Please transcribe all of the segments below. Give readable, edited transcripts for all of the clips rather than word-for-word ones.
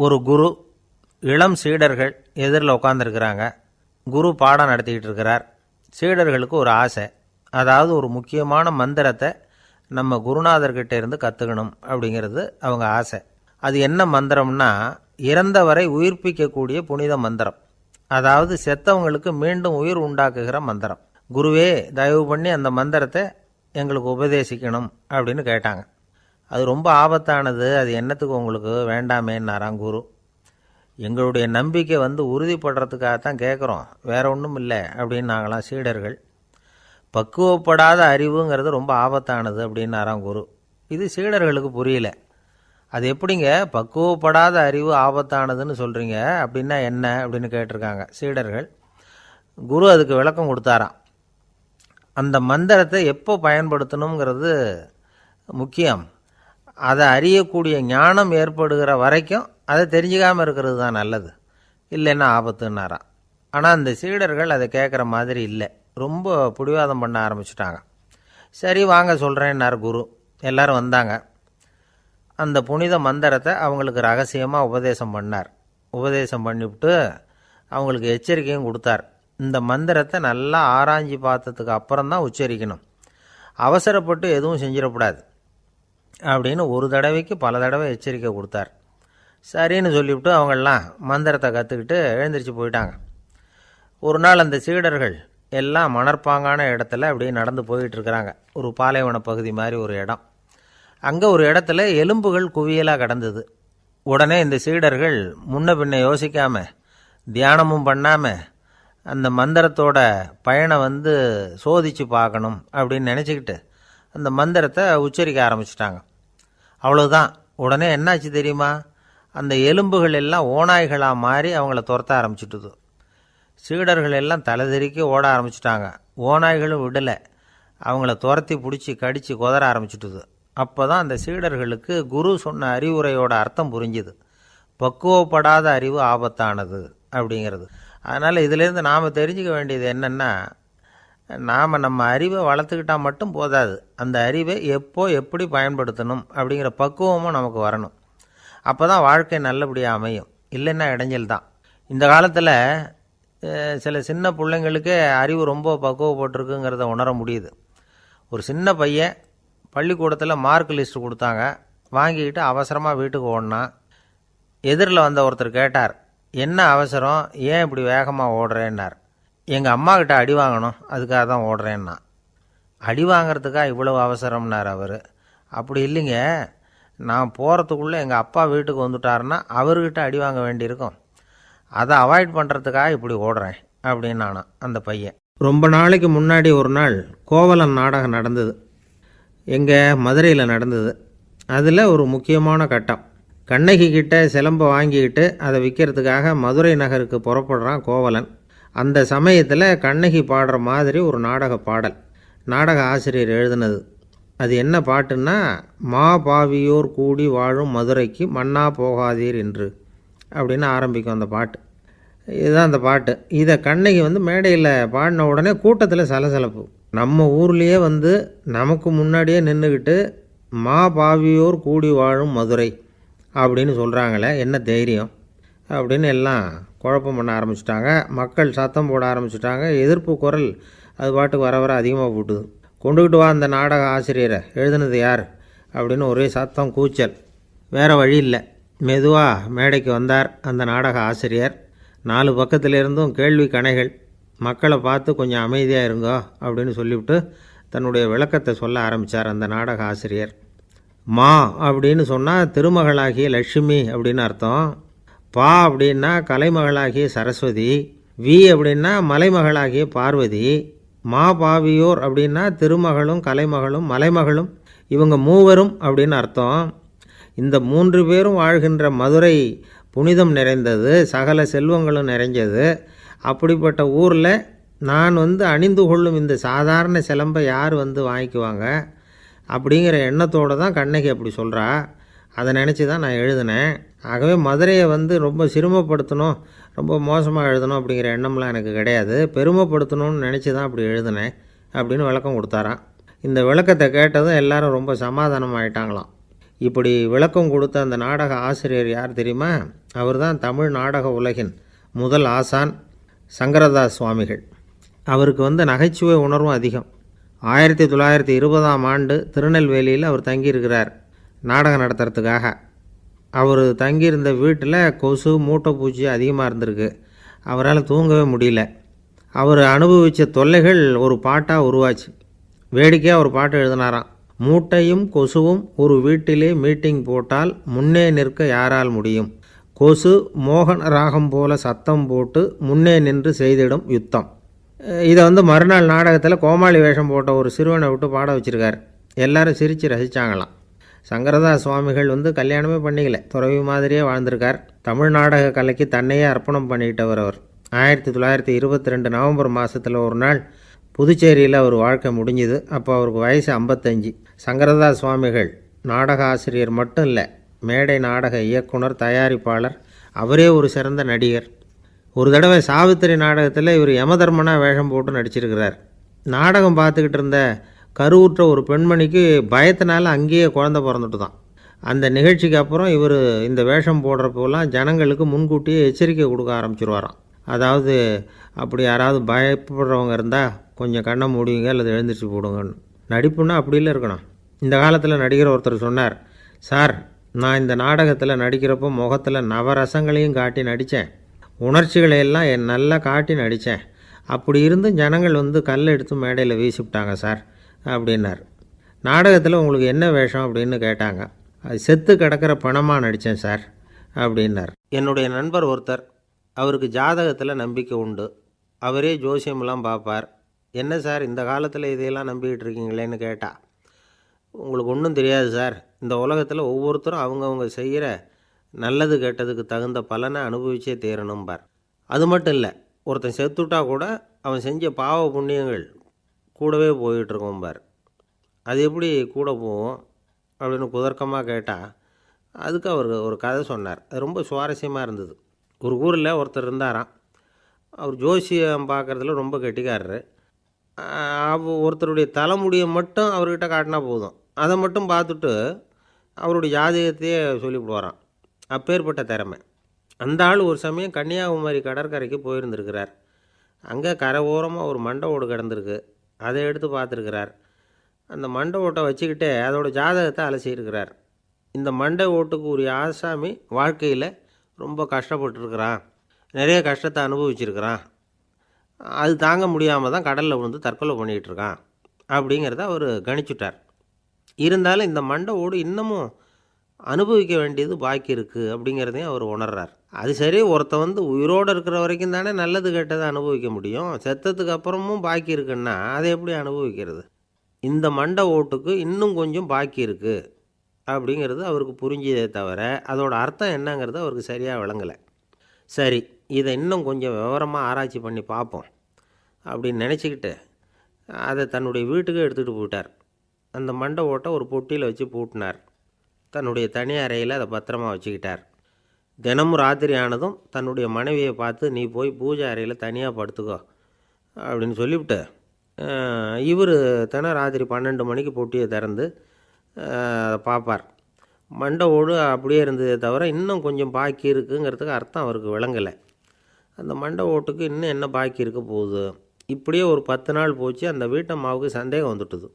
ஒரு குரு, இளம் சீடர்கள் எதிரில் உட்காந்துருக்கிறாங்க. குரு பாடம் நடத்திக்கிட்டு இருக்கிறார். சீடர்களுக்கு ஒரு ஆசை, அதாவது ஒரு முக்கியமான மந்திரத்தை நம்ம குருநாதர்கிட்ட இருந்து கற்றுக்கணும் அப்படிங்கிறது அவங்க ஆசை. அது என்ன மந்திரம்னா, இறந்தவரை உயிர்ப்பிக்கக்கூடிய புனித மந்திரம், அதாவது செத்தவங்களுக்கு மீண்டும் உயிர் உண்டாக்குகிற மந்திரம். குருவே, தயவு பண்ணி அந்த மந்திரத்தை எங்களுக்கு உபதேசிக்கணும் அப்படின்னு கேட்டாங்க. அது ரொம்ப ஆபத்தானது, அது என்னத்துக்கு உங்களுக்கு வேண்டாமேன்னாராம் குரு. எங்களுடைய நம்பிக்கை உறுதிப்படுறதுக்காகத்தான் கேட்குறோம், வேற ஒன்றும் இல்லை அப்படின்னாங்களாம் சீடர்கள். பக்குவப்படாத அறிவுங்கிறது ரொம்ப ஆபத்தானது அப்படின்னாராம் குரு. இது சீடர்களுக்கு புரியல. அது எப்படிங்க பக்குவப்படாத அறிவு ஆபத்தானதுன்னு சொல்கிறீங்க, அப்படின்னா என்ன அப்படின்னு கேட்டிருக்காங்க சீடர்கள். குரு அதுக்கு விளக்கம் கொடுத்தாராம். அந்த மந்திரத்தை எப்போ பயன்படுத்தணுங்கிறது முக்கியம். அதை அறியக்கூடிய ஞானம் ஏற்படுகிற வரைக்கும் அதை தெரிஞ்சுக்காமல் இருக்கிறது தான் நல்லது, இல்லைன்னா ஆபத்துன்னாராம். ஆனால் அந்த சீடர்கள் அதை கேட்குற மாதிரி இல்லை, ரொம்ப பிடிவாதம் பண்ண ஆரம்பிச்சிட்டாங்க. சரி வாங்க சொல்கிறேன்னார் குரு. எல்லாரும் வந்தாங்க. அந்த புனித மந்திரத்தை அவங்களுக்கு ரகசியமாக உபதேசம் பண்ணார். உபதேசம் பண்ணிவிட்டு அவங்களுக்கு எச்சரிக்கையும் கொடுத்தார். இந்த மந்திரத்தை நல்லா ஆராய்ச்சி பார்த்ததுக்கு அப்புறம்தான் உச்சரிக்கணும், அவசரப்பட்டு எதுவும் செஞ்சிடக்கூடாது அப்படின்னு ஒரு தடவைக்கு பல தடவை எச்சரிக்கை கொடுத்தார். சரின்னு சொல்லிவிட்டு அவங்கெல்லாம் மந்திரத்தை கற்றுக்கிட்டு எழுந்திரிச்சு போயிட்டாங்க. ஒரு நாள் அந்த சீடர்கள் எல்லாம் மணற்பாங்கான இடத்துல அப்படியே நடந்து போயிட்டுருக்கிறாங்க. ஒரு பாலைவன பகுதி மாதிரி ஒரு இடம். அங்கே ஒரு இடத்துல எலும்புகள் குவியலாக கிடந்தது. உடனே இந்த சீடர்கள் முன்ன பின்ன யோசிக்காமல், தியானமும் பண்ணாமல், அந்த மந்திரத்தோட பயனை சோதித்து பார்க்கணும் அப்படின்னு நினச்சிக்கிட்டு அந்த மந்திரத்தை உச்சரிக்க ஆரம்பிச்சிட்டாங்க. அவ்வளோதான். உடனே என்னாச்சு தெரியுமா, அந்த எலும்புகள் எல்லாம் ஓநாய்களாக மாறி அவங்கள துரத்த ஆரம்பிச்சுட்டுது. சீடர்கள் எல்லாம் தலைதெறிக்க ஓட ஆரம்பிச்சிட்டாங்க. ஓநாய்களும் விடலை, அவங்கள துரத்தி பிடிச்சி கடித்து குதற ஆரம்பிச்சுட்டுது. அப்போ தான் அந்த சீடர்களுக்கு குரு சொன்ன அறிவுரையோட அர்த்தம் புரிஞ்சுது. பக்குவப்படாத அறிவு ஆபத்தானது அப்படிங்கிறது. அதனால் இதிலேருந்து நாம் தெரிஞ்சுக்க வேண்டியது என்னென்னா, நாம் நம்ம அறிவை வளர்த்துக்கிட்டால் மட்டும் போதாது, அந்த அறிவை எப்போ எப்படி பயன்படுத்தணும் அப்படிங்கிற பக்குவமும் நமக்கு வரணும். அப்போ தான் வாழ்க்கை நல்லபடியாக அமையும், இல்லைன்னா இடைஞ்சல் தான். இந்த காலத்தில் சில சின்ன பிள்ளைங்களுக்கே அறிவு ரொம்ப பக்குவப்பட்டிருக்குங்கிறத உணர முடியுது. ஒரு சின்ன பையன் பள்ளிக்கூடத்தில் மார்க் லிஸ்ட் கொடுத்தாங்க, வாங்கிக்கிட்டு அவசரமாக வீட்டுக்கு ஓடினான். எதிரில் வந்த ஒருத்தர் கேட்டார், என்ன அவசரம், ஏன் இப்படி வேகமாக ஓடுறேன்னார். எங்கள் அம்மா கிட்ட அடி வாங்கணும், அதுக்காக தான் ஓடுறேன்னா. அடி வாங்கிறதுக்காக இவ்வளவு அவசரம்னார் அவர். அப்படி இல்லைங்க, நான் போகிறதுக்குள்ளே எங்கள் அப்பா வீட்டுக்கு வந்துட்டாருன்னா அவர்கிட்ட அடி வாங்க வேண்டியிருக்கும், அதை அவாய்ட் பண்ணுறதுக்காக இப்படி ஓடுறேன் அப்படின்னு நானா அந்த பையன். ரொம்ப நாளைக்கு முன்னாடி ஒரு நாள் கோவலன் நாடகம் நடந்தது. எங்கள் மதுரையில் நடந்தது. அதில் ஒரு முக்கியமான கட்டம், கண்ணகி கிட்ட சிலம்பை வாங்கிக்கிட்டு அதை விற்கிறதுக்காக மதுரை நகருக்கு புறப்படுறான் கோவலன். அந்த சமயத்தில் கண்ணகி பாடுற மாதிரி ஒரு நாடக பாடல், நாடக ஆசிரியர் எழுதினது. அது என்ன பாட்டுன்னா, மா பாவியோர் கூடி வாழும் மதுரைக்கு மன்னா போகாதீர் என்று அப்படின்னு ஆரம்பிக்கும் அந்த பாட்டு. இதுதான் அந்த பாட்டு. இதை கண்ணகி மேடையில் பாடின உடனே கூட்டத்தில் சலசலப்பு. நம்ம ஊர்லேயே நமக்கு முன்னாடியே நின்றுக்கிட்டு மா பாவியோர் கூடி வாழும் மதுரை அப்படின்னு சொல்கிறாங்களே, என்ன தைரியம் அப்படின்னு எல்லாம் குழப்பம் பண்ண ஆரம்பிச்சிட்டாங்க. மக்கள் சத்தம் போட ஆரம்பிச்சிட்டாங்க. எதிர்ப்பு குரல் அது பாட்டுக்கு வர வர அதிகமாக போட்டுது. கொண்டுக்கிட்டு வா அந்த நாடக ஆசிரியரை, எழுதுனது யார் அப்படின்னு ஒரே சத்தம், கூச்சல். வேறு வழி இல்லை. மெதுவாக மேடைக்கு வந்தார் அந்த நாடக ஆசிரியர். 4 பக்கத்திலிருந்தும் கேள்வி கணைகள். மக்களை பார்த்து கொஞ்சம் அமைதியாக இருங்கோ அப்படின்னு சொல்லிவிட்டு தன்னுடைய விளக்கத்தை சொல்ல ஆரம்பித்தார் அந்த நாடக ஆசிரியர். மா அப்படின்னு சொன்னால் திருமகளாகிய லட்சுமி அப்படின்னு அர்த்தம். பா அப்படின்னா கலைமகளாகிய சரஸ்வதி. வி அப்படின்னா மலைமகளாகிய பார்வதி. மா பாவியோர் அப்படின்னா திருமகளும் கலைமகளும் மலைமகளும், இவங்க மூவரும் அப்படின்னு அர்த்தம். இந்த 3 பேரும் வாழ்கின்ற மதுரை புனிதம் நிறைந்தது, சகல செல்வங்களும் நிறைஞ்சது. அப்படிப்பட்ட ஊரில் நான் அணிந்து கொள்ளும் இந்த சாதாரண சிலம்பை யார் வாங்கிக்குவாங்க அப்படிங்கிற எண்ணத்தோடு தான் கண்ணகி அப்படி சொல்கிறா. அதை நினச்சி தான் நான் எழுதினேன். ஆகவே மதுரையை ரொம்ப சிரமப்படுத்தணும், ரொம்ப மோசமாக எழுதணும் அப்படிங்கிற எண்ணம்லாம் எனக்கு கிடையாது, பெருமைப்படுத்தணும்னு நினச்சி தான் அப்படி எழுதினேன் அப்படின்னு விளக்கம் கொடுத்தாராம். இந்த விளக்கத்தை கேட்டதும் எல்லாரும் ரொம்ப சமாதானம் ஆகிட்டாங்களாம். இப்படி விளக்கம் கொடுத்த அந்த நாடக ஆசிரியர் யார் தெரியுமா? அவர் தான் தமிழ் நாடக உலகின் முதல் ஆசான் சங்கரதாஸ் சுவாமிகள். அவருக்கு நகைச்சுவை உணர்வும் அதிகம். 1920ஆம் ஆண்டு திருநெல்வேலியில் அவர் தங்கியிருக்கிறார் நாடகம் நடத்துறதுக்காக. அவர் தங்கியிருந்த வீட்டில் கொசு மூட்டைப்பூச்சி அதிகமாக இருந்திருக்கு. அவரால் தூங்கவே முடியல. அவர் அனுபவித்த தொல்லைகள் ஒரு பாட்டாக உருவாச்சு. வேடிக்கையாக ஒரு பாட்டு எழுதினாராம். மூட்டையும் கொசுவும் ஒரு வீட்டிலே மீட்டிங் போட்டால் முன்னே நிற்க யாரால் முடியும்? கொசு மோகன ராகம் போல சத்தம் போட்டு முன்னே நின்று செய்திடும் யுத்தம். இதை மறுநாள் நாடகத்தில் கோமாளி வேஷம் போட்ட ஒரு சிறுவனை விட்டு பாட வச்சுருக்கார். எல்லாரும் சிரித்து ரசித்தாங்களாம். சங்கரதாஸ் சுவாமிகள் கல்யாணமே பண்ணிக்கல, துறவி மாதிரியே வாழ்ந்திருக்கார். தமிழ் நாடக கலைக்கு தன்னையே அர்ப்பணம் பண்ணிக்கிட்டவர் அவர். 1922 நவம்பர் மாதத்தில் ஒரு நாள் புதுச்சேரியில் அவர் வாழ்க்கை முடிஞ்சுது. அப்போ அவருக்கு வயசு 55. சங்கரதாஸ் சுவாமிகள் நாடக ஆசிரியர் மட்டும் இல்லை, மேடை நாடக இயக்குனர், தயாரிப்பாளர், அவரே ஒரு சிறந்த நடிகர். ஒரு தடவை சாவித்திரி நாடகத்தில் இவர் யமதர்மனா வேஷம் போட்டு நடிச்சிருக்கிறார். நாடகம் பார்த்துக்கிட்டு இருந்த கருவுற்ற ஒரு பெண்மணிக்கு பயத்தினால அங்கேயே குழந்தை பிறந்துட்டு தான். அந்த நிகழ்ச்சிக்கு அப்புறம் இவர் இந்த வேஷம் போடுறப்போலாம் ஜனங்களுக்கு முன்கூட்டியே எச்சரிக்கை கொடுக்க ஆரம்பிச்சிருவாராம். அதாவது அப்படி யாராவது பயப்படுறவங்க இருந்தால் கொஞ்சம் கண்ணை மூடிங்க அல்லது எழுந்திரிச்சு போடுங்கன்னு. நடிப்புன்னா அப்படிலாம் இருக்கணும். இந்த காலத்தில் நடிகர் ஒருத்தர் சொன்னார், சார் நான் இந்த நாடகத்தில் நடிக்கிறப்போ முகத்தில் நவரசங்களையும் காட்டி நடித்தேன், உணர்ச்சிகளையெல்லாம் நல்லா காட்டி நடித்தேன். அப்படி இருந்து ஜனங்கள் கல்லை எடுத்து மேடையில் வீசிவிட்டாங்க சார் அப்படின்னார். நாடகத்தில் உங்களுக்கு என்ன வேஷம் அப்படின்னு கேட்டாங்க. அது செத்து கிடக்கிற பணமாக நடித்தேன் சார் அப்படின்னார். என்னுடைய நண்பர் ஒருத்தர், அவருக்கு ஜாதகத்தில் நம்பிக்கை உண்டு. அவரே ஜோசியமெல்லாம் பார்ப்பார். என்ன சார் இந்த காலத்தில் இதையெல்லாம் நம்பிக்கிட்டு இருக்கீங்களேன்னு கேட்டால், உங்களுக்கு ஒன்றும் தெரியாது சார், இந்த உலகத்தில் ஒவ்வொருத்தரும் அவங்கவுங்க செய்கிற நல்லது கெட்டதுக்கு தகுந்த பலனை அனுபவிச்சே தேரணும்பார். அது மட்டும் இல்லை, ஒருத்தன் செத்துட்டா கூட அவன் செஞ்ச பாவ புண்ணியங்கள் கூடவே போயிட்டுருக்கோம்பார். அது எப்படி கூட போகும் அப்படின்னு குதர்க்கமாக கேட்டால், அதுக்கு அவர் ஒரு கதை சொன்னார். அது ரொம்ப சுவாரஸ்யமாக இருந்தது. ஒரு ஊரில் ஒருத்தர் இருந்தாராம். அவர் ஜோசியம் பார்க்குறதுல ரொம்ப கெட்டிக்காரரு. ஒருத்தருடைய தலைமுடியை மட்டும் அவர்கிட்ட காட்டினா போதும், அதை மட்டும் பார்த்துட்டு அவருடைய ஜாதகத்தையே சொல்லிவிடுவாராம். அப்பேற்பட்ட திறமை. அந்த ஆள் ஒரு சமயம் கன்னியாகுமரி கடற்கரைக்கு போயிருந்திருக்கிறார். அங்கே கரை ஓரமாக ஒரு மண்டை ஓடு கிடந்திருக்கு. அதை எடுத்து பார்த்துருக்கிறார். அந்த மண்டை ஓட்டை வச்சுக்கிட்டே அதோட ஜாதகத்தை அலசியிருக்கிறார். இந்த மண்டை ஓட்டுக்கு உரிய ஆசாமி வாழ்க்கையில் ரொம்ப கஷ்டப்பட்டுருக்கிறான், நிறைய கஷ்டத்தை அனுபவிச்சிருக்கிறான், அது தாங்க முடியாமல் தான் கடலில் விழுந்து தற்கொலை பண்ணிகிட்டு இருக்கான் அப்படிங்கிறத அவர் கணிச்சுட்டார். இருந்தாலும் இந்த மண்டை ஓடு இன்னமும் அனுபவிக்க வேண்டியது பாக்கி இருக்குது அப்படிங்கிறதையும் அவர் உணர்றார். அது சரி, ஒருத்தன் உயிரோடு இருக்கிற வரைக்கும் தானே நல்லது கெட்டதை அனுபவிக்க முடியும். செத்ததுக்கு அப்புறமும் பாக்கி இருக்குன்னா அதை எப்படி அனுபவிக்கிறது? இந்த மண்டை ஓட்டுக்கு இன்னும் கொஞ்சம் பாக்கி இருக்குது அப்படிங்கிறது அவருக்கு புரிஞ்சதே தவிர அதோட அர்த்தம் என்னங்கிறது அவருக்கு சரியாக விளங்கலை. சரி, இதை இன்னும் கொஞ்சம் விவரமாக ஆராய்ச்சி பண்ணி பார்ப்போம் அப்படின்னு நினச்சிக்கிட்டு அதை தன்னுடைய வீட்டுக்கு எடுத்துகிட்டு போயிட்டார். அந்த மண்டை ஓட்டை ஒரு பொட்டியில் வச்சு பூட்டினார். தன்னுடைய தனி அறையில் அதை பத்திரமா வச்சுக்கிட்டார். தினமும் ராத்திரி ஆனதும் தன்னுடைய மனைவியை பார்த்து, நீ போய் பூஜை அறையில் தனியாக படுத்துக்கோ அப்படின்னு சொல்லிவிட்டு, இவர் தினம் ராத்திரி 12 மணிக்கு பொட்டியை திறந்து அதை பார்ப்பார். மண்டை ஓடு அப்படியே இருந்ததே தவிர இன்னும் கொஞ்சம் பாக்கி இருக்குங்கிறதுக்கு அர்த்தம் அவருக்கு விளங்கலை. அந்த மண்டை ஓட்டுக்கு இன்னும் என்ன பாக்கி இருக்க போகுது? இப்படியே ஒரு 10 நாள் போச்சு. அந்த வீட்டம்மாவுக்கு சந்தேகம் வந்துட்டுது.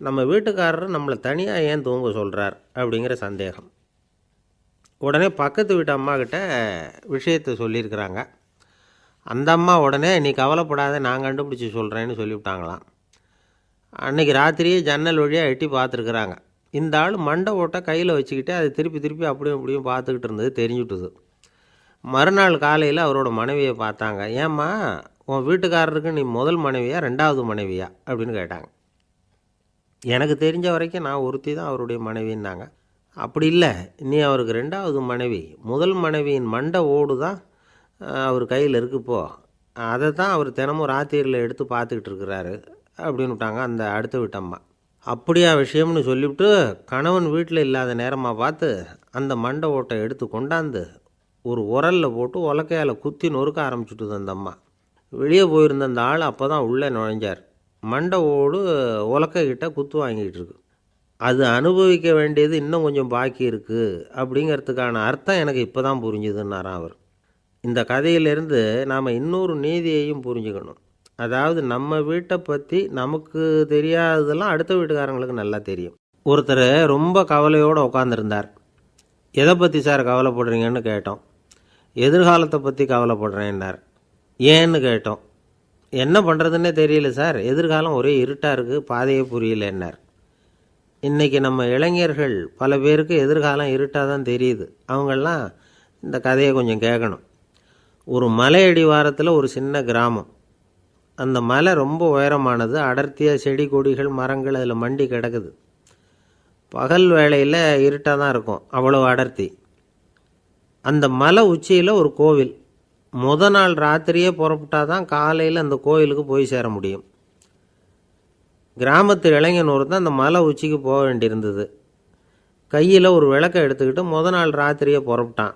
நம்ம வீட்டுக்காரர் நம்மளை தனியாக ஏன் தூங்க சொல்கிறார் அப்படிங்கிற சந்தேகம். உடனே பக்கத்து வீட்டு அம்மாக்கிட்ட விஷயத்தை சொல்லியிருக்கிறாங்க. அந்த அம்மா உடனே, நீ கவலைப்படாத, நான் கண்டுபிடிச்சி சொல்கிறேன்னு சொல்லிவிட்டாங்களாம். அன்றைக்கி ராத்திரியே ஜன்னல் வழியாக எட்டி பார்த்துருக்குறாங்க. இந்த ஆள் மண்டை ஓட்டை கையில் வச்சுக்கிட்டு அதை திருப்பி திருப்பி அப்படியும் இப்படியும் பார்த்துக்கிட்டு இருந்தது தெரிஞ்சுட்டுது. மறுநாள் காலையில் அவரோட மனைவியை பார்த்தாங்க. ஏம்மா, உன் வீட்டுக்காரருக்கு நீ முதல் மனைவியா 2வது மனைவியா அப்படின்னு கேட்டாங்க. எனக்கு தெரிஞ்ச வரைக்கும் நான் ஒருத்தி தான் அவருடைய மனைவின்னாங்க. அப்படி இல்லை, நீ அவருக்கு 2வது மனைவி. முதல் மனைவியின் மண்டை ஓடு தான் அவர் கையில் இருக்குப்போ, அதை தான் அவர் தினமும் ராத்திரியில் எடுத்து பார்த்துக்கிட்டு இருக்கிறாரு அப்படின்னு விட்டாங்க அந்த அடுத்த வீட்டம்மா. அப்படியா விஷயம்னு சொல்லிவிட்டு கணவன் வீட்டில் இல்லாத நேரமாக பார்த்து அந்த மண்டை ஓட்டை எடுத்து கொண்டாந்து ஒரு உரலில் போட்டு உலக்கையால் குத்தி நொறுக்க ஆரம்பிச்சுட்டுது அந்த அம்மா. வெளியே போயிருந்த அந்த ஆள் அப்போ தான் உள்ளே நுழைஞ்சார். மண்டை ஓடு உலக்கைக்கிட்ட குத்து வாங்கிட்டு இருக்கு. அது அனுபவிக்க வேண்டியது இன்னும் கொஞ்சம் பாக்கி இருக்குது அப்படிங்கிறதுக்கான அர்த்தம் எனக்கு இப்போ தான் புரிஞ்சுதுன்னாராம் அவர். இந்த கதையிலேருந்து நாம் இன்னொரு நீதியையும் புரிஞ்சுக்கணும். அதாவது நம்ம வீட்டை பற்றி நமக்கு தெரியாததெல்லாம் அடுத்த வீட்டுக்காரங்களுக்கு நல்லா தெரியும். ஒருத்தர் ரொம்ப கவலையோடு உட்காந்துருந்தார். எதை பற்றி சார் கவலைப்படுறீங்கன்னு கேட்டோம். எதிர்காலத்தை பற்றி கவலைப்படுறேன்னார். ஏன்னு கேட்டோம். என்ன பண்ணுறதுன்னே தெரியல சார், எதிர்காலம் ஒரே இருட்டாக இருக்குது, பாதையே புரியலன்னார். இன்றைக்கி நம்ம இளைஞர்கள் பல பேருக்கு எதிர்காலம் இருட்டாக தான் தெரியுது. அவங்கெல்லாம் இந்த கதையை கொஞ்சம் கேட்கணும். ஒரு மலை அடிவாரத்தில் ஒரு சின்ன கிராமம். அந்த மலை ரொம்ப உயரமானது. அடர்த்தியாக செடி கொடிகள் மரங்கள் அதில் மண்டி கிடக்குது. பகல் வேளையில் இருட்டாக தான் இருக்கும், அவ்வளோ அடர்த்தி. அந்த மலை உச்சியில் ஒரு கோவில். நாள் ராத்திரியே புறப்பட்டால் தான் காலையில் அந்த கோவிலுக்கு போய் சேர முடியும். கிராமத்து இளைஞன் ஒருத்தன் அந்த மலை உச்சிக்கு போக வேண்டியிருந்தது. கையில் ஒரு விளக்கை எடுத்துக்கிட்டு நாள் ராத்திரியே புறப்பட்டான்.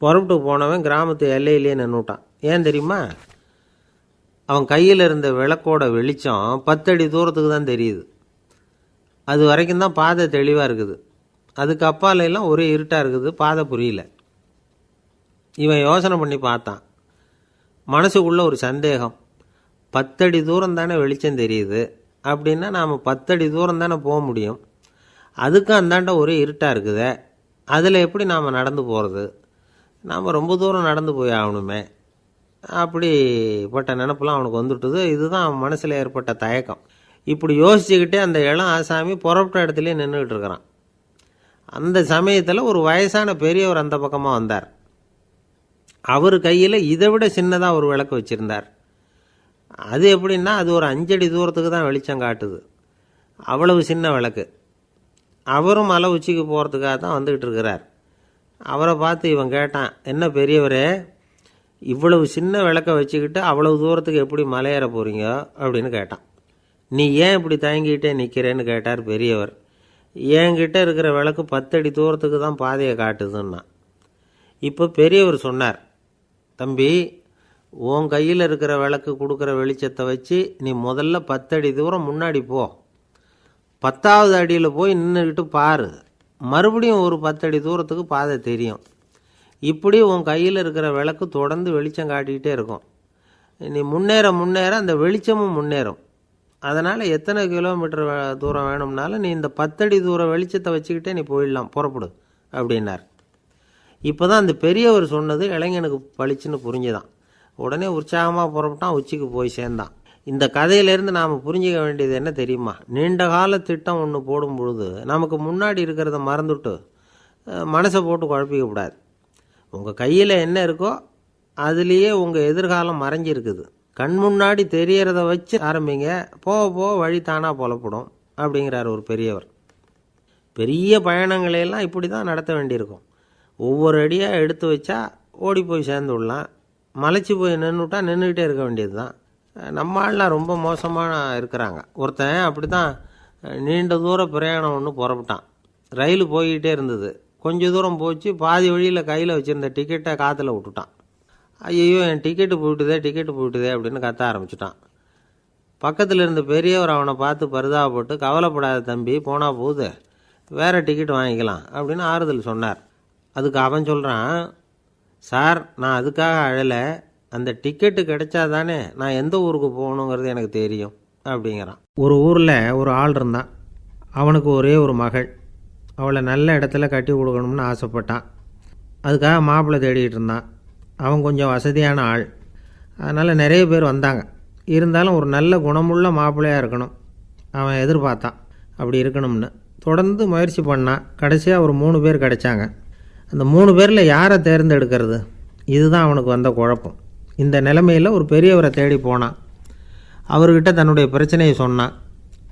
புறப்பட்டு போனவன் கிராமத்து எல்லையிலேயே நின்றுட்டான். ஏன் தெரியுமா? அவன் கையில் இருந்த விளக்கோட வெளிச்சம் 10 அடி தூரத்துக்கு தான் தெரியுது. அது வரைக்கும் தான் பாதை தெளிவாக இருக்குது. அதுக்கு அப்பாலெல்லாம் ஒரே இருட்டாக இருக்குது, பாதை புரியல. இவன் யோசனை பண்ணி பார்த்தான். மனசுக்குள்ளே ஒரு சந்தேகம். 10 அடி தூரம் தானே வெளிச்சம் தெரியுது, அப்படின்னா நாம் 10 அடி தூரம் தானே போக முடியும். அதுக்கும் அந்தாண்ட ஒரே இருட்டாக இருக்குதே, அதில் எப்படி நாம் நடந்து போகிறது? நாம் ரொம்ப தூரம் நடந்து போய் ஆகணுமே. அப்படிப்பட்ட நினப்பெல்லாம் அவனுக்கு வந்துட்டுது. இதுதான் அவன் மனசில் ஏற்பட்ட தயக்கம். இப்படி யோசிச்சுக்கிட்டே அந்த இளம் ஆசாமி புறப்பட்ட இடத்துலையே நின்றுக்கிட்டு இருக்கிறான். அந்த சமயத்தில் ஒரு வயசான பெரியவர் அந்த பக்கமாக வந்தார். அவர் கையில் இதை விட சின்னதாக ஒரு விளக்கு வச்சுருந்தார். அது எப்படின்னா அது ஒரு 5 அடி தூரத்துக்கு தான் வெளிச்சம் காட்டுது. அவ்வளவு சின்ன விளக்கு. அவரும் மலை உச்சிக்கு போகிறதுக்காக தான் வந்துக்கிட்டு இருக்கிறார். அவரை பார்த்து இவன் கேட்டான், என்ன பெரியவரே, இவ்வளவு சின்ன விளக்கை வச்சுக்கிட்டு அவ்வளவு தூரத்துக்கு எப்படி மலையேற போகிறீங்க அப்படின்னு கேட்டான். நீ ஏன் இப்படி தயங்கிக்கிட்டே நிற்கிறேன்னு கேட்டார் பெரியவர். என்கிட்ட இருக்கிற விளக்கு 10 அடி தூரத்துக்கு தான் பாதையை காட்டுதுன்னா. இப்போ பெரியவர் சொன்னார், தம்பி, உன் கையில் இருக்கிற விளக்கு கொடுக்குற வெளிச்சத்தை வச்சு நீ முதல்ல 10 அடி தூரம் முன்னாடி போ. 10வது அடியில் போய் நின்றுக்கிட்டு பாரு. மறுபடியும் ஒரு 10 அடி தூரத்துக்கு பாதை தெரியும். இப்படி உன் கையில் இருக்கிற விளக்கு தொடர்ந்து வெளிச்சம் காட்டிக்கிட்டே இருக்கும். நீ முன்னேற முன்னேற அந்த வெளிச்சமும் முன்னேறும். அதனால் எத்தனை கிலோமீட்டர் தூரம் வேணும்னாலும் நீ இந்த 10 அடி தூரம் வெளிச்சத்தை வச்சுக்கிட்டே நீ போயிடலாம், புறப்படு அப்படின்னார். இப்போ தான் அந்த பெரியவர் சொன்னது இளைஞனுக்கு பளிச்சுன்னு புரிஞ்சுதான். உடனே உற்சாகமாக புறப்பட்டான், உச்சிக்கு போய் சேர்ந்தான். இந்த கதையிலேருந்து நாம் புரிஞ்சிக்க வேண்டியது என்ன தெரியுமா? நீண்ட கால திட்டம் ஒன்று போடும் பொழுது நமக்கு முன்னாடி இருக்கிறத மறந்துட்டு மனசை போட்டு குழப்பிக்கக்கூடாது. உங்கள் கையில் என்ன இருக்கோ அதுலேயே உங்கள் எதிர்காலம் மறைஞ்சிருக்குது. கண் முன்னாடி தெரியறத வச்சு ஆரம்பிங்க, போக போக வழி தானாக புலப்படும் அப்படிங்கிறார் ஒரு பெரியவர். பெரிய பயணங்களையெல்லாம் இப்படி தான் நடத்த வேண்டியிருக்கும். ஒவ்வொரு அடியாக எடுத்து வச்சா ஓடி போய் சேர்ந்து விடலாம். மலைச்சி போய் நின்றுட்டா நின்றுக்கிட்டே இருக்க வேண்டியது தான். நம்ம ஆள்லாம் ரொம்ப மோசமான இருக்கிறாங்க. ஒருத்தன் அப்படி தான் நீண்ட தூர பிரயாணம் ஒன்று புறப்பட்டான். ரயில் போய்கிட்டே இருந்தது. கொஞ்சம் தூரம் போச்சு, பாதி வழியில் கையில் வச்சுருந்த டிக்கெட்டை காற்றுல விட்டுட்டான். ஐயோ, என் டிக்கெட்டு போயிட்டுதே அப்படின்னு கத்த ஆரம்பிச்சிட்டான். பக்கத்தில் இருந்த பெரியவர் அவனை பார்த்து பரிதாபப்பட்டு, கவலைப்படாத தம்பி, போனால் போகுது, வேறு டிக்கெட் வாங்கிக்கலாம் அப்படின்னு ஆறுதல் சொன்னார். அதுக்கு அவன் சொல்கிறான், சார், நான் அதுக்காக அழலை, அந்த டிக்கெட்டு கிடைச்சா தானே நான் எந்த ஊருக்கு போகணுங்கிறது எனக்கு தெரியும் அப்படிங்கிறான். ஒரு ஊரில் ஒரு ஆள் இருந்தான். அவனுக்கு ஒரே ஒரு மகள். அவளை நல்ல இடத்துல கட்டி கொடுக்கணும்னு ஆசைப்பட்டான். அதுக்காக மாப்பிள்ளை தேடிகிட்டு இருந்தான். அவன் கொஞ்சம் வசதியான ஆள், அதனால் நிறைய பேர் வந்தாங்க. இருந்தாலும் ஒரு நல்ல குணமுள்ள மாப்பிள்ளையாக இருக்கணும் அவன் எதிர்பார்த்தான். அப்படி இருக்கணும்னு தொடர்ந்து முயற்சி பண்ணான். கடைசியாக ஒரு 3 பேர் கிடைச்சாங்க. அந்த 3 பேரில் யாரை தேர்ந்தெடுக்கிறது, இதுதான் அவனுக்கு வந்த குழப்பம். இந்த நிலைமையில் ஒரு பெரியவரை தேடி போனான். அவர்கிட்ட தன்னுடைய பிரச்சனையை சொன்னான்.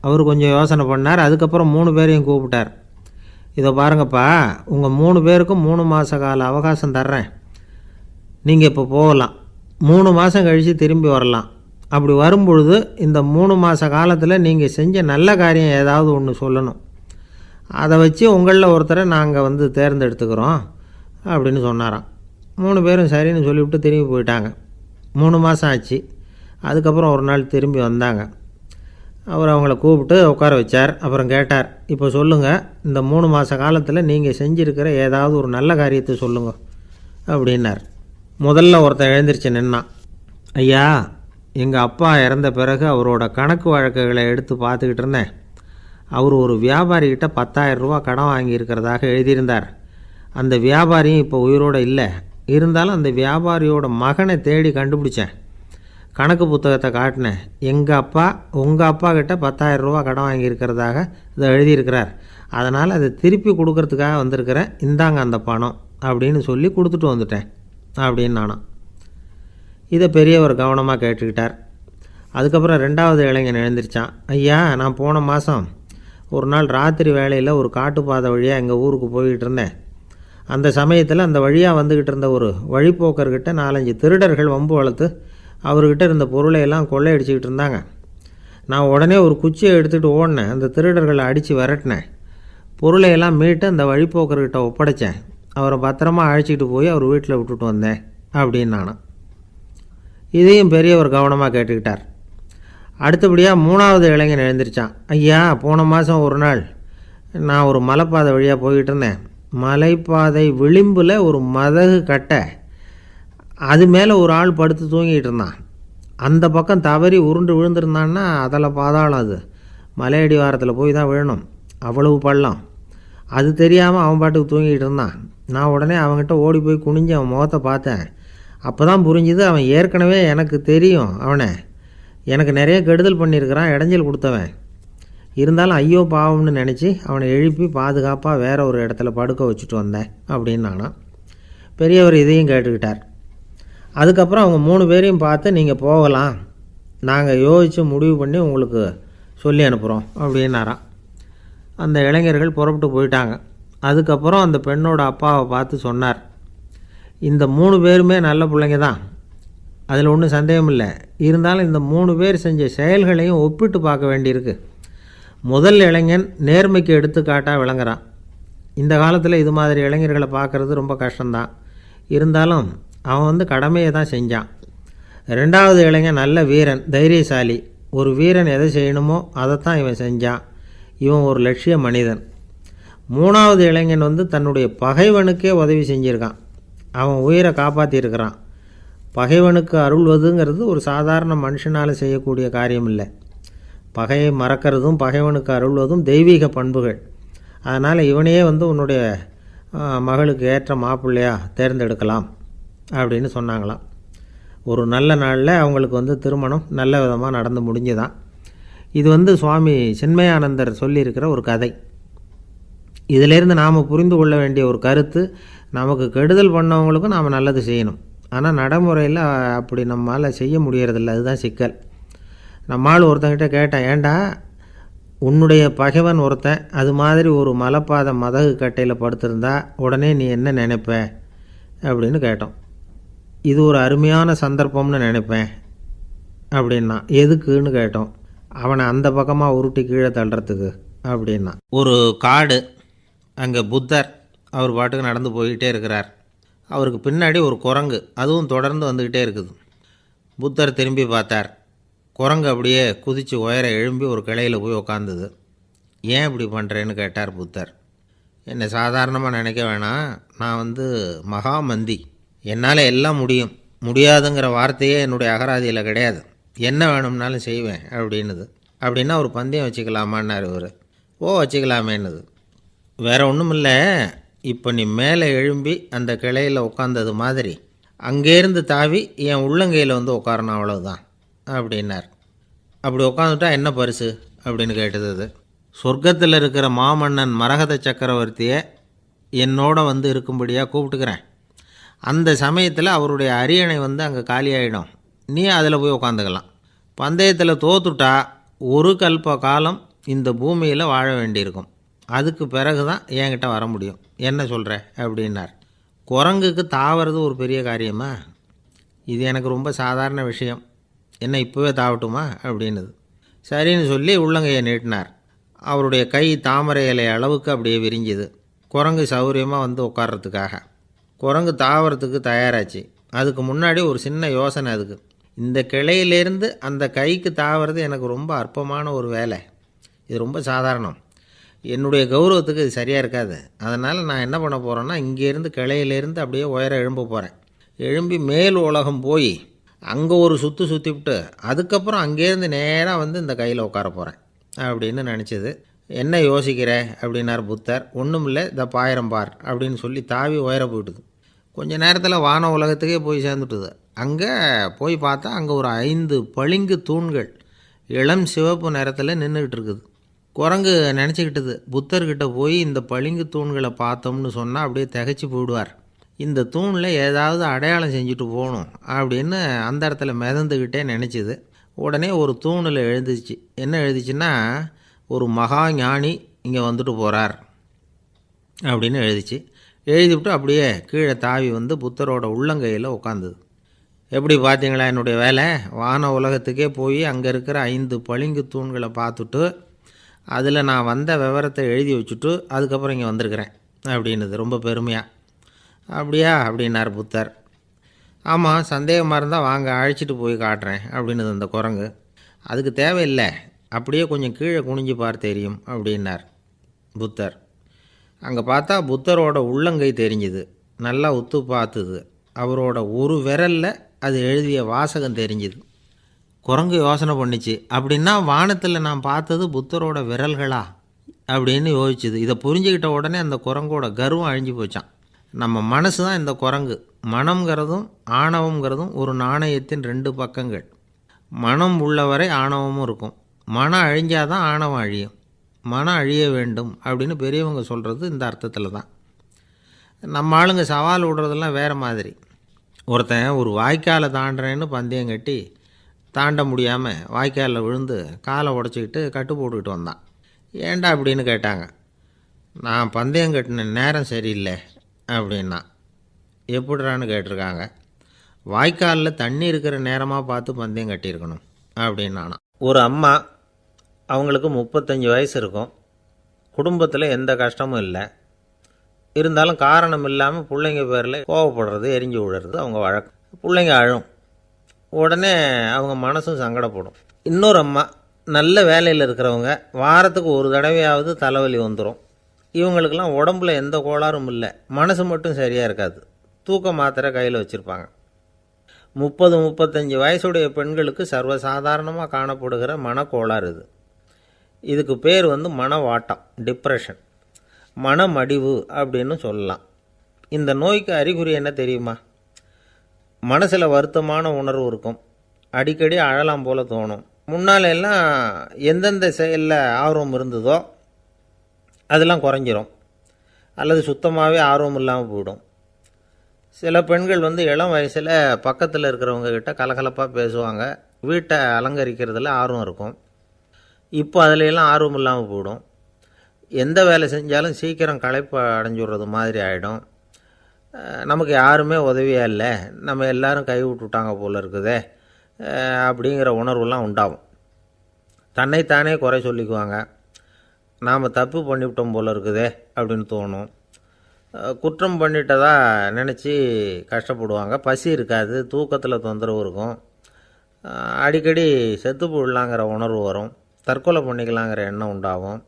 அவர் கொஞ்சம் யோசனை பண்ணார். அதுக்கப்புறம் 3 பேரையும் கூப்பிட்டார். இதை பாருங்கப்பா, உங்கள் 3 பேருக்கும் 3 மாத கால அவகாசம் தர்றேன். நீங்கள் இப்போ போகலாம். 3 மாதம் கழித்து திரும்பி வரலாம். அப்படி வரும்பொழுது இந்த 3 மாத காலத்தில் நீங்கள் செஞ்ச நல்ல காரியம் ஏதாவது ஒன்று சொல்லணும். அதை வச்சு உங்களில் ஒருத்தரை நாங்கள் தேர்ந்தெடுத்துக்கிறோம் அப்படின்னு சொன்னாராம். 3 பேரும் சரின்னு சொல்லிவிட்டு திரும்பி போயிட்டாங்க. 3 மாதம் ஆச்சு. அதுக்கப்புறம் ஒரு நாள் திரும்பி வந்தாங்க. அவர் அவங்கள கூப்பிட்டு உட்கார வச்சார். அப்புறம் கேட்டார், இப்போ சொல்லுங்கள், இந்த 3 மாத காலத்தில் நீங்கள் செஞ்சுருக்கிற ஏதாவது ஒரு நல்ல காரியத்தை சொல்லுங்க அப்படின்னார். முதல்ல ஒருத்தன் எழுந்திரிச்சு நின்னான். ஐயா, எங்கள் அப்பா இறந்த பிறகு அவரோட கணக்கு வழக்குகளை எடுத்து பார்த்துக்கிட்டு இருந்தேன். அவர் ஒரு வியாபாரிகிட்ட 10,000 ரூபா கடன் வாங்கியிருக்கிறதாக எழுதியிருந்தார். அந்த வியாபாரியும் இப்போ உயிரோடு இல்லை. இருந்தாலும் அந்த வியாபாரியோட மகனை தேடி கண்டுபிடிச்சேன். கணக்கு புத்தகத்தை காட்டினேன். எங்கள் அப்பா உங்கள் அப்பா கிட்ட 10,000 ரூபா கடன் வாங்கியிருக்கிறதாக இதை எழுதியிருக்கிறார். அதனால் அதை திருப்பி கொடுக்கறதுக்காக வந்திருக்கிறேன். இந்தாங்க அந்த பணம் அப்படின்னு சொல்லி கொடுத்துட்டு வந்துட்டேன் அப்படின்னு நானும். இதை பெரியவர் கவனமாக கேட்டுக்கிட்டார். அதுக்கப்புறம் 2வது இளைஞன் எழுந்திரிச்சான். ஐயா, நான் போன மாதம் ஒரு நாள் ராத்திரி வேளையில் ஒரு காட்டுப்பாதை வழியாக எங்கள் ஊருக்கு போய்கிட்டு இருந்தேன். அந்த சமயத்தில் அந்த வழியாக வந்துக்கிட்டு இருந்த ஒரு வழிப்போக்கர்கிட்ட 4-5 திருடர்கள் வம்பு வளர்த்து அவர்கிட்ட இருந்த பொருளை எல்லாம் கொள்ளையடிச்சிக்கிட்டு இருந்தாங்க. நான் உடனே ஒரு குச்சியை எடுத்துகிட்டு ஓடினேன். அந்த திருடர்களை அடித்து விரட்டினேன். பொருளையெல்லாம் மீட்டு அந்த வழிப்போக்கர்கிட்ட ஒப்படைச்சேன். அவரை பத்திரமா அழைச்சிக்கிட்டு போய் அவர் வீட்டில் விட்டுட்டு வந்தேன் அப்படின்னு நானும். இதையும் பெரியவர் கவனமாக கேட்டுக்கிட்டார். அடுத்தபடியாக 3வது இளைஞன் எழுந்திரிச்சான். ஐயா, போன மாதம் ஒரு நாள் நான் ஒரு மலைப்பாதை வழியாக போய்கிட்டு இருந்தேன். மலைப்பாதை விளிம்பில் ஒரு மதகு கட்டை, அது மேலே ஒரு ஆள் படுத்து தூங்கிட்டு இருந்தான். அந்த பக்கம் தவறி உருண்டு விழுந்திருந்தான்னா அதில் பாதாளம். அது மலையடி வாரத்தில் போய் தான் விழணும். அவ்வளவு பள்ளம். அது தெரியாமல் அவன் பாட்டுக்கு தூங்கிட்டு இருந்தான். நான் உடனே அவன்கிட்ட ஓடி போய் குனிஞ்சு அவன் முகத்தை பார்த்தேன். அப்போ தான் புரிஞ்சுது, அவன் ஏற்கனவே எனக்கு தெரியும். அவனை எனக்கு நிறைய கெடுதல் பண்ணியிருக்கிறான், இடைஞ்சல் கொடுத்தவன். இருந்தாலும் ஐயோ பாவம்னு நினச்சி அவனை எழுப்பி பாதுகாப்பாக வேற ஒரு இடத்துல படுக்க வச்சுட்டு வந்தேன் அப்படின்னு நானும். பெரியவர் இதையும் கேட்டுக்கிட்டார். அதுக்கப்புறம் அவங்க 3 பேரையும் பார்த்து, நீங்கள் போகலாம், நாங்கள் யோசித்து முடிவு பண்ணி உங்களுக்கு சொல்லி அனுப்புகிறோம் அப்படின்னாராம். அந்த இளைஞர்கள் புறப்பட்டு போயிட்டாங்க. அதுக்கப்புறம் அந்த பெண்ணோட அப்பாவை பார்த்து சொன்னார், இந்த 3 பேருமே நல்ல பிள்ளைங்க தான், அதில் ஒன்றும் சந்தேகம் இல்லை. இருந்தாலும் இந்த 3 பேர் செஞ்ச செயல்களையும் ஒப்பிட்டு பார்க்க வேண்டியிருக்கு. முதல் இளைஞன் நேர்மைக்கு எடுத்துக்காட்டாக விளங்குறான். இந்த காலத்தில் இது மாதிரி இளைஞர்களை பார்க்குறது ரொம்ப கஷ்டம்தான். இருந்தாலும் அவன் கடமையை தான் செஞ்சான். 2வது இளைஞன் நல்ல வீரன், தைரியசாலி. ஒரு வீரன் எதை செய்யணுமோ அதைத்தான் இவன் செஞ்சான். இவன் ஒரு லட்சிய மனிதன். 3வது இளைஞன் தன்னுடைய பகைவனுக்கே உதவி செஞ்சுருக்கான். அவன் உயிரை காப்பாற்றியிருக்கிறான். பகைவனுக்கு அருள்வதுங்கிறது ஒரு சாதாரண மனுஷனால் செய்யக்கூடிய காரியம் இல்லை. பகையை மறக்கிறதும் பகைவனுக்கு அருள்வதும் தெய்வீக பண்புகள். அதனால் இவனையே உன்னுடைய மகளுக்கு ஏற்ற மாப்பிள்ளையாக தேர்ந்தெடுக்கலாம் அப்படின்னு சொன்னாங்களாம். ஒரு நல்ல நாளில் அவங்களுக்கு திருமணம் நல்ல விதமாக நடந்து முடிஞ்சுதான். இது சுவாமி சின்மயானந்தர் சொல்லியிருக்கிற ஒரு கதை. இதிலேருந்து நாம் புரிந்து கொள்ள வேண்டிய ஒரு கருத்து, நமக்கு கெடுதல் பண்ணவங்களுக்கும் நாம் நல்லது செய்யணும். ஆனால் நடைமுறையில் அப்படி நம்மளால் செய்ய முடியறதில்ல. அதுதான் சிக்கல். நம்மால் ஒருத்தங்கிட்ட கேட்டேன், ஏண்டா உன்னுடைய பகைவன் ஒருத்தன் அது மாதிரி ஒரு மலைப்பாதை மதகு கட்டையில் படுத்திருந்தா உடனே நீ என்ன நினைப்ப அப்படின்னு கேட்டோம். இது ஒரு அருமையான சந்தர்ப்பம்னு நினைப்பேன் அப்படின்னா. எதுக்குன்னு கேட்டோம். அவனை அந்த பக்கமாக உருட்டி கீழே தள்ளுறதுக்கு அப்படின்னா. ஒரு காடு, அங்கே புத்தர் அவர் பாட்டுக்கு நடந்து போய்கிட்டே இருக்கிறார். அவருக்கு பின்னாடி ஒரு குரங்கு, அதுவும் தொடர்ந்து வந்துக்கிட்டே இருக்குது. புத்தர் திரும்பி பார்த்தார். குரங்கு அப்படியே குதித்து உயர எழும்பி ஒரு கிளையில் போய் உக்காந்துது. ஏன் இப்படி பண்ணுறேன்னு கேட்டார் புத்தர். என்னை சாதாரணமாக நினைக்க வேணாம், நான் மகாமந்தி, என்னால் எல்லாம் முடியும், முடியாதுங்கிற வார்த்தையே என்னுடைய அகராதியில் கிடையாது, என்ன வேணும்னாலும் செய்வேன் அப்படின்னுது. அப்படின்னா ஒரு பந்தயம் வச்சுக்கலாமான்னார் இவர். ஓ வச்சுக்கலாமேன்னுது. வேறு ஒன்றும் இல்லை, இப்போ நீ மேலே எழும்பி அந்த கிளையில் உட்காந்தது மாதிரி அங்கேருந்து தாவி என் உள்ளங்கையில் உட்காரணும், அவ்வளவுதான் அப்படின்னார். அப்படி உட்காந்துட்டா என்ன பரிசு அப்படின்னு கேட்டது. அது சொர்க்கத்தில் இருக்கிற மாமன்னன் மரகத சக்கரவர்த்தியை என்னோட இருக்கும்படியாக கூப்பிட்டுக்கிறேன். அந்த சமயத்தில் அவருடைய அரியணை அங்கே காலியாகிடும், நீ அதில் போய் உட்காந்துக்கலாம். பந்தயத்தில் தோத்துட்டா ஒரு கல்ப காலம் இந்த பூமியில் வாழ வேண்டியிருக்கும். அதுக்கு பிறகு தான் என்கிட்ட வர முடியும், என்ன சொல்கிற அப்படின்னார். குரங்குக்கு தாவறது ஒரு பெரிய காரியமா? இது எனக்கு ரொம்ப சாதாரண விஷயம், என்ன இப்போவே தாவட்டுமா அப்படின்னுது. சரின்னு சொல்லி உள்ளங்கையை நீட்டினார். அவருடைய கை தாமரை இலை அளவுக்கு அப்படியே விரிஞ்சுது. குரங்கு சௌகரியமாக உட்கார்றதுக்காக. குரங்கு தாவறதுக்கு தயாராச்சு. அதுக்கு முன்னாடி ஒரு சின்ன யோசனை. அதுக்கு இந்த கிளையிலேருந்து அந்த கைக்கு தாவறது எனக்கு ரொம்ப அற்பமான ஒரு வேலை. இது ரொம்ப சாதாரணம். என்னுடைய கௌரவத்துக்கு இது சரியாக இருக்காது. அதனால் நான் என்ன பண்ண போகிறேன்னா, இங்கேருந்து கிளையிலேருந்து அப்படியே உயரம் எழும்ப போகிறேன். எழும்பி மேல் உலகம் போய் அங்கே ஒரு சுற்றிவிட்டு அதுக்கப்புறம் அங்கேருந்து நேராக வந்து இந்த கையில் உட்கார போகிறேன் அப்படின்னு நினச்சிது. என்ன யோசிக்கிற அப்படின்னார் புத்தர். ஒன்றும் இல்லை, இந்த பாயிரம் பார் அப்படின்னு சொல்லி தாவி உயர போயிட்டுது. கொஞ்ச நேரத்தில் வான உலகத்துக்கே போய் சேர்ந்துட்டுது. அங்கே போய் பார்த்தா அங்கே ஒரு 5 பளிங்கு தூண்கள் இளம் சிவப்பு நிறத்தில் நின்றுக்கிட்டு இருக்குது. குரங்கு நினச்சிக்கிட்டது, புத்தர்கிட்ட போய் இந்த பளிங்கு தூண்களை பார்த்தோம்னு சொன்னால் அப்படியே திகைச்சி போயிடுவார், இந்த தூணில் ஏதாவது அடையாளம் செஞ்சுட்டு போகணும் அப்படின்னு அந்த இடத்துல மிதந்துக்கிட்டே நினச்சிது. உடனே ஒரு தூணில் எழுதிச்சு. என்ன எழுதிச்சுன்னா, ஒரு மகா ஞானி இங்கே வந்துட்டு போகிறார் அப்படின்னு எழுதிச்சு. எழுதிவிட்டு அப்படியே கீழே தாவி வந்து புத்தரோட உள்ளங்கையில் உட்காந்துது. எப்படி பார்த்தீங்களா என்னுடைய வேலை? வான உலகத்துக்கே போய் அங்கே இருக்கிற 5 பளிங்கு தூண்களை பார்த்துட்டு அதில் நான் வந்த விவரத்தை எழுதி வச்சுட்டு அதுக்கப்புறம் இங்கே வந்திருக்கிறேன் அப்படின்னுது ரொம்ப பெருமையாக. அப்படியா அப்படின்னார் புத்தர். ஆமாம், சந்தேகமாக இருந்தால் வாங்க, அழைச்சிட்டு போய் காட்டுறேன் அப்படின்னுது அந்த குரங்கு. அதுக்கு தேவையில்லை, அப்படியே கொஞ்சம் கீழே குனிஞ்சு பார் தெரியும் அப்படின்னார் புத்தர். அங்கே பார்த்தா புத்தரோட உள்ளங்கை தெரிஞ்சுது. நல்லா உத்து பார்த்துது. அவரோட ஒரு விரலில் அது எழுதிய வாசகம் தெரிஞ்சுது. குரங்கு யோசனை பண்ணிச்சு, அப்படின்னா வானத்தில் நான் பார்த்தது புத்தரோட விரல்களா அப்படின்னு யோசிச்சுது. இதை புரிஞ்சுக்கிட்ட உடனே அந்த குரங்கோட கர்வம் அழிஞ்சு போச்சான். நம்ம மனசு தான் இந்த குரங்கு. மனம்ங்கிறதும் ஆணவங்கிறதும் ஒரு நாணயத்தின் 2 பக்கங்கள். மனம் உள்ளவரை ஆணவமும் இருக்கும். மனம் அழிஞ்சாதான் ஆணவம் அழியும். மனம் அழிய வேண்டும் அப்படின்னு பெரியவங்க சொல்கிறது இந்த அர்த்தத்தில் தான். நம்ம ஆளுங்க சவால் விடுறதெல்லாம் வேறு மாதிரி. ஒருத்தன் ஒரு வாய்க்காலை தாண்டுறேன்னு பந்தயம் கட்டி தாண்ட முடியாமல் வாய்க்காலில் விழுந்து காலை உடச்சிக்கிட்டு கட்டு போட்டுக்கிட்டு வந்தான். ஏன்டா அப்படின்னு கேட்டாங்க. நான் பந்தயம் கட்டின நேரம் சரியில்லை அப்படின்னா. எப்படிறான்னு கேட்டிருக்காங்க. வாய்க்காலில் தண்ணி இருக்கிற நேரமாக பார்த்து பந்தயம் கட்டியிருக்கணும் அப்படின்னானா. ஒரு அம்மா, அவங்களுக்கு 35 வயசு இருக்கும். குடும்பத்தில் எந்த கஷ்டமும் இல்லை. இருந்தாலும் காரணம் இல்லாமல் பிள்ளைங்க பேரில் கோவப்படுறது, எரிஞ்சு விடுறது அவங்க வழக்கம். பிள்ளைங்க அழும். உடனே அவங்க மனசும் சங்கடப்படும். இன்னொரு அம்மா, நல்ல வேலையில் இருக்கிறவங்க, வாரத்துக்கு ஒரு தடவையாவது தலைவலி வந்துடும். இவங்களுக்கெல்லாம் உடம்புல எந்த கோளாறும் இல்லை, மனசு மட்டும் சரியாக இருக்காது. தூக்க மாத்திரை கையில் வச்சுருப்பாங்க. 30-35 வயசுடைய பெண்களுக்கு சர்வசாதாரணமாக காணப்படுகிற மனக்கோளாறு இது. இதுக்கு பேர் வந்து மனவாட்டம், டிப்ரெஷன், மனமடிவு அப்படின்னு சொல்லலாம். இந்த நோய்க்கு அறிகுறி என்ன தெரியுமா? மனசில் வருத்தமான உணர்வு இருக்கும். அடிக்கடி அழலாம் போல தோணும். முன்னால் எல்லாம் எந்தெந்த செயலில் ஆர்வம் இருந்ததோ அதெல்லாம் குறைஞ்சிரும், அல்லது சுத்தமாகவே ஆர்வம் இல்லாமல் போயிடும். சில பெண்கள் வந்து இளம் வயசில் பக்கத்தில் இருக்கிறவங்க கிட்ட கலகலப்பாக பேசுவாங்க, வீட்டை அலங்கரிக்கிறதுல ஆர்வம் இருக்கும். இப்போ அதிலெல்லாம் ஆர்வம் இல்லாமல் போயிடும். எந்த வேலை செஞ்சாலும் சீக்கிரம் களைப்பு அடைஞ்சுடுறது மாதிரி ஆகிடும். நமக்கு யாருமே உதவியாக இல்லை, நம்ம எல்லாரும் கை விட்டுட்டாங்க போல் இருக்குதே அப்படிங்கிற உணர்வுலாம் உண்டாகும். தன்னைத்தானே குறை சொல்லிக்குவாங்க. நாம் தப்பு பண்ணிவிட்டோம் போல் இருக்குதே அப்படின்னு தோணும். குற்றம் பண்ணிட்டதா நினச்சி கஷ்டப்படுவாங்க. பசி இருக்காது, தூக்கத்தில் தொந்தரவு இருக்கும். அடிக்கடி செத்து போடலாங்கிற உணர்வு வரும். தற்கொலை பண்ணிக்கலாங்கிற எண்ணம் உண்டாகும்.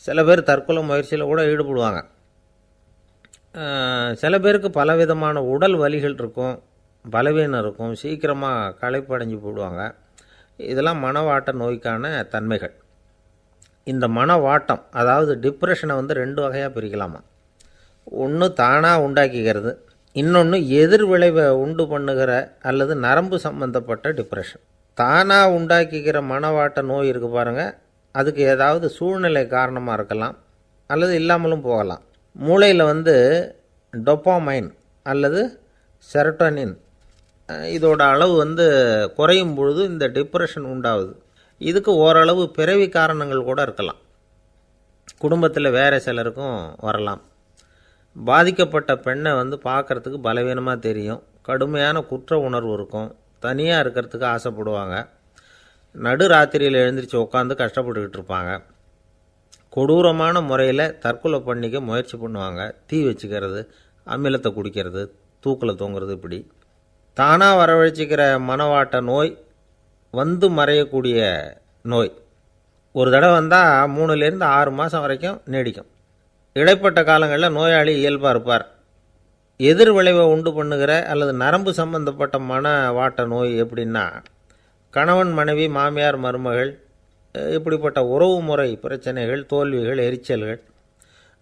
சில பேர் தற்கொலை முயற்சியில் கூட ஈடுபடுவாங்க. சில பேருக்கு பலவிதமான உடல் வலிகள் இருக்கும், பலவீனம் இருக்கும், சீக்கிரமாக களைப்படைஞ்சு போடுவாங்க. இதெல்லாம் மனவாட்ட நோய்க்கான தன்மைகள். இந்த மனவாட்டம், அதாவது டிப்ரெஷனை வந்து 2 வகையாக பிரிக்கலாமா. ஒன்று தானாக உண்டாக்கிக்கிறது, இன்னொன்று எதிர் விளைவை உண்டு பண்ணுகிற அல்லது நரம்பு சம்பந்தப்பட்ட டிப்ரெஷன். தானாக உண்டாக்கிக்கிற மனவாட்ட நோய் இருக்குது பாருங்கள், அதுக்கு ஏதாவது சூழ்நிலை காரணமாக இருக்கலாம், அல்லது இல்லாமலும் போகலாம். மூளையில் வந்து டொப்பாமைன் அல்லது செரட்டோனின் இதோட அளவு வந்து குறையும் பொழுது இந்த டிப்ரெஷன் உண்டாகுது. இதுக்கு ஓரளவு பிறவி காரணங்கள் கூட இருக்கலாம். குடும்பத்தில் வேறு சிலருக்கும் வரலாம். பாதிக்கப்பட்ட பெண்ணை வந்து பார்க்குறதுக்கு பலவீனமாக தெரியும், கடுமையான குற்ற உணர்வு இருக்கும், தனியாக இருக்கிறதுக்கு ஆசைப்படுவாங்க, நடு ராத்திரியில் எழுந்திரிச்சு உட்காந்து கஷ்டப்பட்டுக்கிட்டு இருப்பாங்க, கொடூரமான முறையில் தற்கொலை பண்ணிக்க முயற்சி பண்ணுவாங்க, தீ வச்சுக்கிறது, அமிலத்தை குடிக்கிறது, தூக்கில் தொங்குறது. இப்படி தானாக வரவழைச்சிக்கிற மனவாட்ட நோய் வந்து மறையக்கூடிய நோய். ஒரு தடவை வந்தால் 3லேருந்து 6 மாதம் வரைக்கும் நீடிக்கும். இடைப்பட்ட காலங்களில் நோயாளி இயல்பாக இருப்பார். எதிர் விளைவை உண்டு பண்ணுகிற அல்லது நரம்பு சம்பந்தப்பட்ட மனவாட்ட நோய் எப்படின்னா, கணவன் மனைவி மாமியார் மருமகள் இப்படிப்பட்ட உறவு முறை பிரச்சனைகள், தோல்விகள், எரிச்சல்கள்,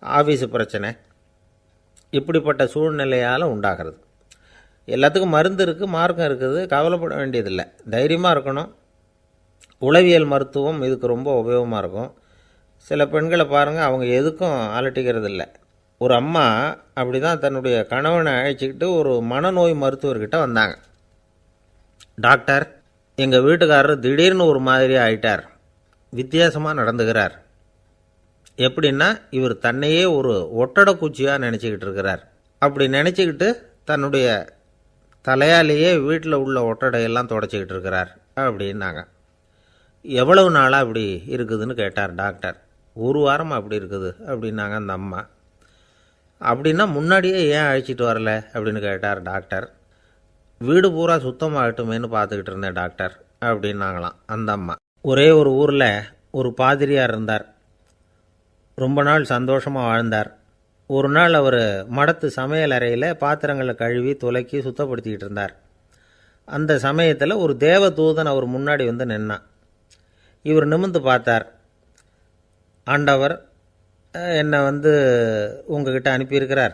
ஆஃபீஸு பிரச்சனை, இப்படிப்பட்ட சூழ்நிலையால் உண்டாகிறது. எல்லாத்துக்கும் மருந்து இருக்குது, மார்க்கம் இருக்குது, கவலைப்பட வேண்டியதில்லை, தைரியமாக இருக்கணும். உளவியல் மருத்துவம் இதுக்கு ரொம்ப உபயோகமாக இருக்கும். சில பெண்களை பாருங்கள், அவங்க எதுக்கும் அலட்டிக்கிறது இல்லை. ஒரு அம்மா அப்படி தான் தன்னுடைய கணவனை அழைச்சிக்கிட்டு ஒரு மனநோய் மருத்துவர்கிட்ட வந்தாங்க. டாக்டர், எங்கள் வீட்டுக்காரர் திடீர்னு ஒரு மாதிரி ஆயிட்டார், வித்தியாசமாக நடந்துகிறார். எப்படின்னா, இவர் தன்னையே ஒரு ஒட்டடை குச்சியாக நினச்சிக்கிட்டு இருக்கிறார். அப்படி நினச்சிக்கிட்டு தன்னுடைய தலையாலேயே வீட்டில் உள்ள ஒட்டடையெல்லாம் தொடச்சிக்கிட்டு இருக்கிறார் அப்படின்னாங்க. எவ்வளவு நாளாக அப்படி இருக்குதுன்னு கேட்டார் டாக்டர். 1 வாரமாக அப்படி இருக்குது அப்படின்னாங்க அந்த அம்மா. அப்படின்னா முன்னாடியே ஏன் அழைச்சிட்டு வரல அப்படின்னு கேட்டார் டாக்டர். வீடு பூரா சுத்தமாகட்டுமேனு பார்த்துக்கிட்டு இருந்தேன் டாக்டர் அப்படின்னாங்களாம் அந்த அம்மா. ஒரே ஒரு ஊரில் ஒரு பாதிரியார் இருந்தார். ரொம்ப நாள் சந்தோஷமாக வாழ்ந்தார். ஒரு நாள் அவர் மடத்து சமையல் அறையில் பாத்திரங்களை கழுவி துலக்கி சுத்தப்படுத்திக்கிட்டு இருந்தார். அந்த சமயத்தில் ஒரு தேவதூதன் அவர் முன்னாடி வந்து நின்னான். இவர் நிமிர்ந்து பார்த்தார். ஆண்டவர் என்னை உங்ககிட்ட அனுப்பியிருக்கிறார்,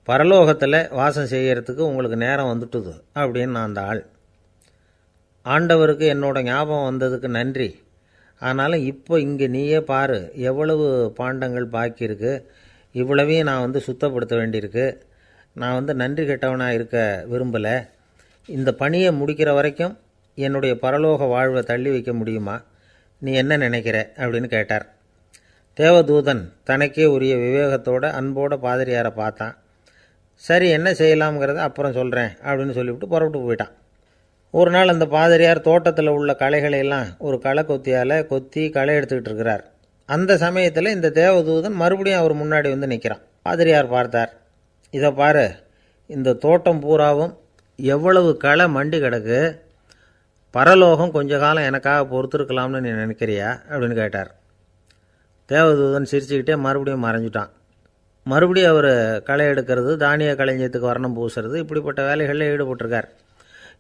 பரலோகத்தில் வாசம் செய்கிறதுக்கு உங்களுக்கு நேரம் வந்துட்டுது அப்படின்னு அந்த ஆள். ஆண்டவருக்கு என்னோட ஞாபகம் வந்ததுக்கு நன்றி. ஆனாலும் இப்போ இங்கே நீயே பாரு, எவ்வளவு பாண்டங்கள் பாக்கி இருக்குது, இவ்வளவையும் நான் சுத்தப்படுத்த வேண்டியிருக்கு. நான் நன்றி கெட்டவனாக இருக்க விரும்பலை. இந்த பணியை முடிக்கிற வரைக்கும் என்னுடைய பரலோக வாழ்வை தள்ளி வைக்க முடியுமா? நீ என்ன நினைக்கிற அப்படின்னு கேட்டார். தேவதூதன் தனக்கே உரிய விவேகத்தோட அன்போட பாதிரியாரை பார்த்தான். சரி, என்ன செய்யலாம்ங்கிறத அப்புறம் சொல்கிறேன் அப்படின்னு சொல்லிவிட்டு புறப்பட்டு போயிட்டான். ஒரு நாள் அந்த பாதிரியார் தோட்டத்தில் உள்ள களைகளையெல்லாம் ஒரு களை கொத்தியால் கொத்தி களை எடுத்துக்கிட்டு இருக்கிறார். அந்த சமயத்தில் இந்த தேவதூதன் மறுபடியும் அவர் முன்னாடி நிற்கிறான். பாதிரியார் பார்த்தார். இதை பாரு, இந்த தோட்டம் பூராவும் எவ்வளவு களை மண்டி கிடக்கு, பரலோகம் கொஞ்ச காலம் எனக்காக பொறுத்திருக்கலாம்னு நீ நினைக்கிறியா அப்படின்னு கேட்டார். தேவதூதன் சிரிச்சுக்கிட்டே மறுபடியும் மறைஞ்சிட்டான். மறுபடியும் அவர் களை எடுக்கிறது, தானிய களஞ்சியத்துக்கு வர்ணம் பூசுறது, இப்படிப்பட்ட வேலைகளில் ஈடுபட்டிருக்கார்.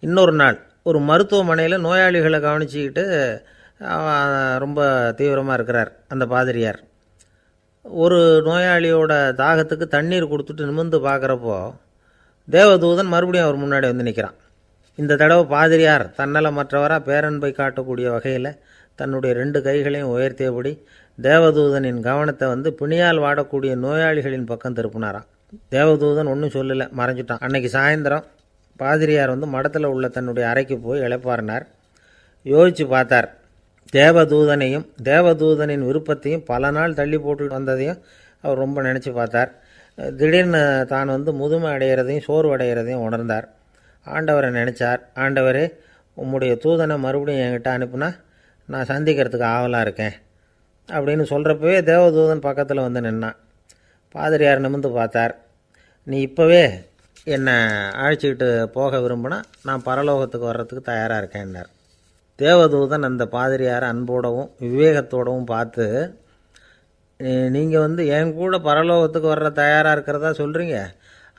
இன்னொரு நாள் ஒரு மருத்துவமனையில் நோயாளிகளை கவனிச்சிக்கிட்டு ரொம்ப தீவிரமாக இருக்கிறார் அந்த பாதிரியார். ஒரு நோயாளியோட தாகத்துக்கு தண்ணீர் கொடுத்துட்டு நிமிர்ந்து பார்க்குறப்போ தேவதூதன் மறுபடியும் அவர் முன்னாடி நிற்கிறான். இந்த தடவை பாதிரியார் தன்னலமற்றவராக பேரன்பை காட்டக்கூடிய வகையில் தன்னுடைய 2 கைகளையும் உயர்த்தியபடி தேவதூதனின் கவனத்தை பிணியால் வாடக்கூடிய நோயாளிகளின் பக்கம் திருப்பினாராம். தேவதூதன் ஒன்றும் சொல்லலை, மறைஞ்சிட்டான். அன்னைக்கு சாயந்தரம் பாதிரியார் மடத்தில் உள்ள தன்னுடைய அறைக்கு போய் இளைப்பாறினார். யோசித்து பார்த்தார். தேவதூதனையும் தேவதூதனின் விருப்பத்தையும் பல நாள் தள்ளி போட்டு வந்ததையும் அவர் ரொம்ப நினச்சி பார்த்தார். திடீர்னு தான் முதுமை அடைகிறதையும் சோர்வு அடைகிறதையும் உணர்ந்தார். ஆண்டவரை நினச்சார். ஆண்டவரே, உம்முடைய தூதனை மறுபடியும் என்கிட்ட அனுப்புனா நான் சந்திக்கிறதுக்கு ஆவலாக இருக்கேன் அப்படின்னு சொல்கிறப்பவே தேவதூதன் பக்கத்தில் நின்னான். பாதிரியார் நிமிர்ந்து பார்த்தார். நீ இப்போவே என்னை அழைச்சிக்கிட்டு போக விரும்பினா நான் பரலோகத்துக்கு வர்றதுக்கு தயாராக இருக்கேன்னார். தேவதூதன் அந்த பாதிரியாரை அன்போடவும் விவேகத்தோடவும் பார்த்து, நீங்கள் என் கூட பரலோகத்துக்கு வர்ற தயாராக இருக்கிறதா சொல்கிறீங்க,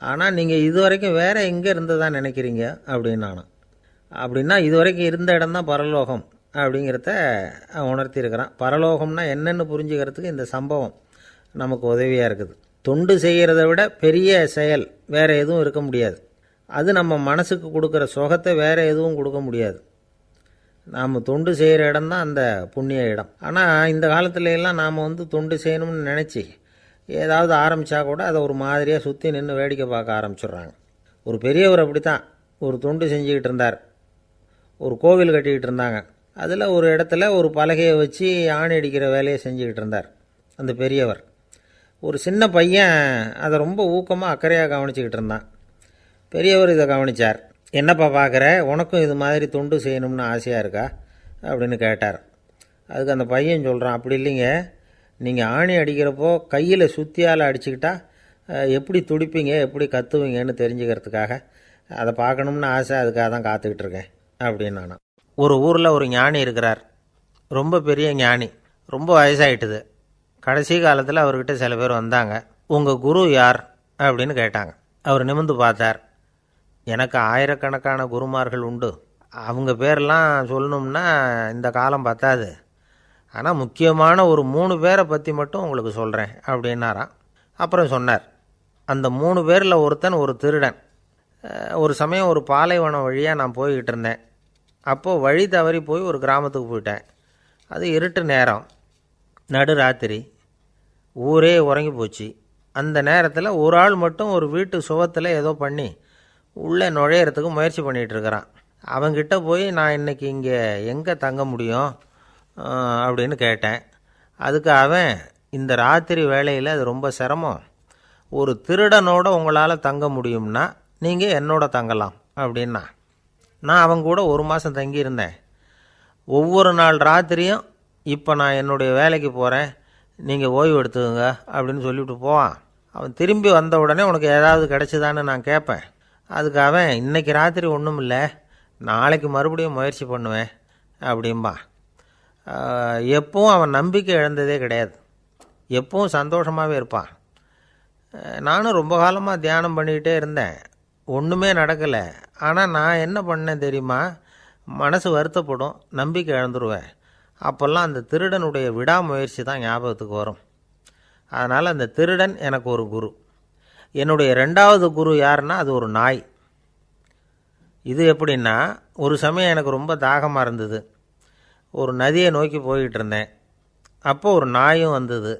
ஆனால் நீங்கள் இது வரைக்கும் வேறு எங்கே இருந்ததான் நினைக்கிறீங்க அப்படின்னானோ. அப்படின்னா இது வரைக்கும் இருந்த இடம்தான் பரலோகம் அப்படிங்கிறத உணர்த்தியிருக்கிறான். பரலோகம்னா என்னென்னு புரிஞ்சுக்கிறதுக்கு இந்த சம்பவம் நமக்கு உதவியாக இருக்குது. தொண்டு செய்கிறத விட பெரிய செயல் வேறு எதுவும் இருக்க முடியாது. அது நம்ம மனசுக்கு கொடுக்குற சுகத்தை வேறு எதுவும் கொடுக்க முடியாது. நாம் தொண்டு செய்கிற இடம்தான் அந்த புண்ணிய இடம். ஆனால் இந்த காலத்துல எல்லாம் நாம் தொண்டு செய்யணும்னு நினச்சி ஏதாவது ஆரம்பித்தா கூட அதை ஒரு மாதிரியாக சுற்றி நின்று வேடிக்கை பார்க்க ஆரம்பிச்சிடுறாங்க. ஒரு பெரியவர் அப்படி தான் ஒரு தொண்டு செஞ்சுக்கிட்டு இருந்தார். ஒரு கோவில் கட்டிக்கிட்டு இருந்தாங்க. அதில் ஒரு இடத்துல ஒரு பலகையை வச்சு ஆணி அடிக்கிற வேலையை செஞ்சுக்கிட்டு இருந்தார் அந்த பெரியவர். ஒரு சின்ன பையன் அதை ரொம்ப ஊக்கமாக அக்கறையாக கவனிச்சிக்கிட்டு இருந்தான். பெரியவர் இதை கவனித்தார். என்னப்பா பார்க்குற, உனக்கும் இது மாதிரி தொண்டு செய்யணும்னு ஆசையாக இருக்கா அப்படின்னு கேட்டார். அதுக்கு அந்த பையன் சொல்கிறான், அப்படி இல்லைங்க, நீங்கள் ஆணி அடிக்கிறப்போ கையில் சுத்தியால் அடிச்சுக்கிட்டா எப்படி துடிப்பீங்க, எப்படி கத்துவீங்கன்னு தெரிஞ்சுக்கிறதுக்காக அதை பார்க்கணும்னு ஆசை, அதுக்காக தான் காத்துக்கிட்டு இருக்கேன் அப்படின்னு நானும். ஒரு ஊரில் ஒரு ஞானி இருக்கிறார், ரொம்ப பெரிய ஞானி, ரொம்ப வயசாகிட்டுது. கடைசி காலத்தில் அவர்கிட்ட சில பேர் வந்தாங்க. உங்கள் குரு யார் அப்படின்னு கேட்டாங்க. அவர் நிமிர்ந்து பார்த்தார். எனக்கு ஆயிரக்கணக்கான குருமார்கள் உண்டு, அவங்க பேரெல்லாம் சொல்லணும்னா இந்த காலம் பத்தாது, ஆனால் முக்கியமான ஒரு 3 பேரை பற்றி மட்டும் உங்களுக்கு சொல்கிறேன் அப்படின்னாராம். அப்புறம் சொன்னார், அந்த 3 பேரில் ஒருத்தன் ஒரு திருடன். ஒரு சமயம் ஒரு பாலைவனம் வழியாக நான் போய்கிட்டு இருந்தேன். அப்போது வழி தவறி போய் ஒரு கிராமத்துக்கு போயிட்டேன். அது இருட்டு நேரம், நடுராத்திரி, ஊரே உறங்கி போச்சு. அந்த நேரத்தில் ஒரு ஆள் மட்டும் ஒரு வீட்டு சுவத்தில் ஏதோ பண்ணி உள்ளே நுழையிறதுக்கு முயற்சி பண்ணிகிட்ருக்கிறான். அவங்கிட்ட போய் நான் இன்றைக்கி இங்கே எங்கே தங்க முடியும் அப்படின்னு கேட்டேன். அதுக்கு அவன், இந்த ராத்திரி வேளையில் அது ரொம்ப சிரமம், ஒரு திருடனோட உங்களால் தங்க முடியும்னா நீங்கள் என்னோட தங்கலாம் அப்படின்னா. நான் அவங்க கூட 1 மாதம் தங்கியிருந்தேன். ஒவ்வொரு நாள் ராத்திரியும் இப்போ நான் என்னுடைய வேலைக்கு போகிறேன், நீங்கள் ஓய்வு எடுத்துக்கோங்க அப்படின்னு சொல்லிவிட்டு போவான். அவன் திரும்பி வந்த உடனே உனக்கு ஏதாவது கிடச்சிதான்னு நான் கேட்பேன். அதுக்கு அவன், இன்றைக்கி ராத்திரி ஒன்றும் இல்லை, நாளைக்கு மறுபடியும் முயற்சி பண்ணுவேன் அப்படின்பா. எப்பவும் அவன் நம்பிக்கை இழந்ததே கிடையாது, எப்பவும் சந்தோஷமாகவே இருப்பான். நானும் ரொம்ப காலமாக தியானம் பண்ணிக்கிட்டே இருந்தேன், ஒன்றுமே நடக்கலை. ஆனால் நான் என்ன பண்ணேன் தெரியுமா, மனசு வருத்தப்படும், நம்பிக்கை இழந்துருவேன். அப்போல்லாம் அந்த திருடனுடைய விடாமுயற்சி தான் ஞாபகத்துக்கு வரும். அதனால் அந்த திருடன் எனக்கு ஒரு குரு. என்னுடைய 2வது குரு யாருன்னா அது ஒரு நாய். இது எப்படின்னா, ஒரு சமயம் எனக்கு ரொம்ப தாகமாக இருந்தது, ஒரு நதியை நோக்கி போய்கிட்டு இருந்தேன். அப்போது ஒரு நாயும் வந்தது,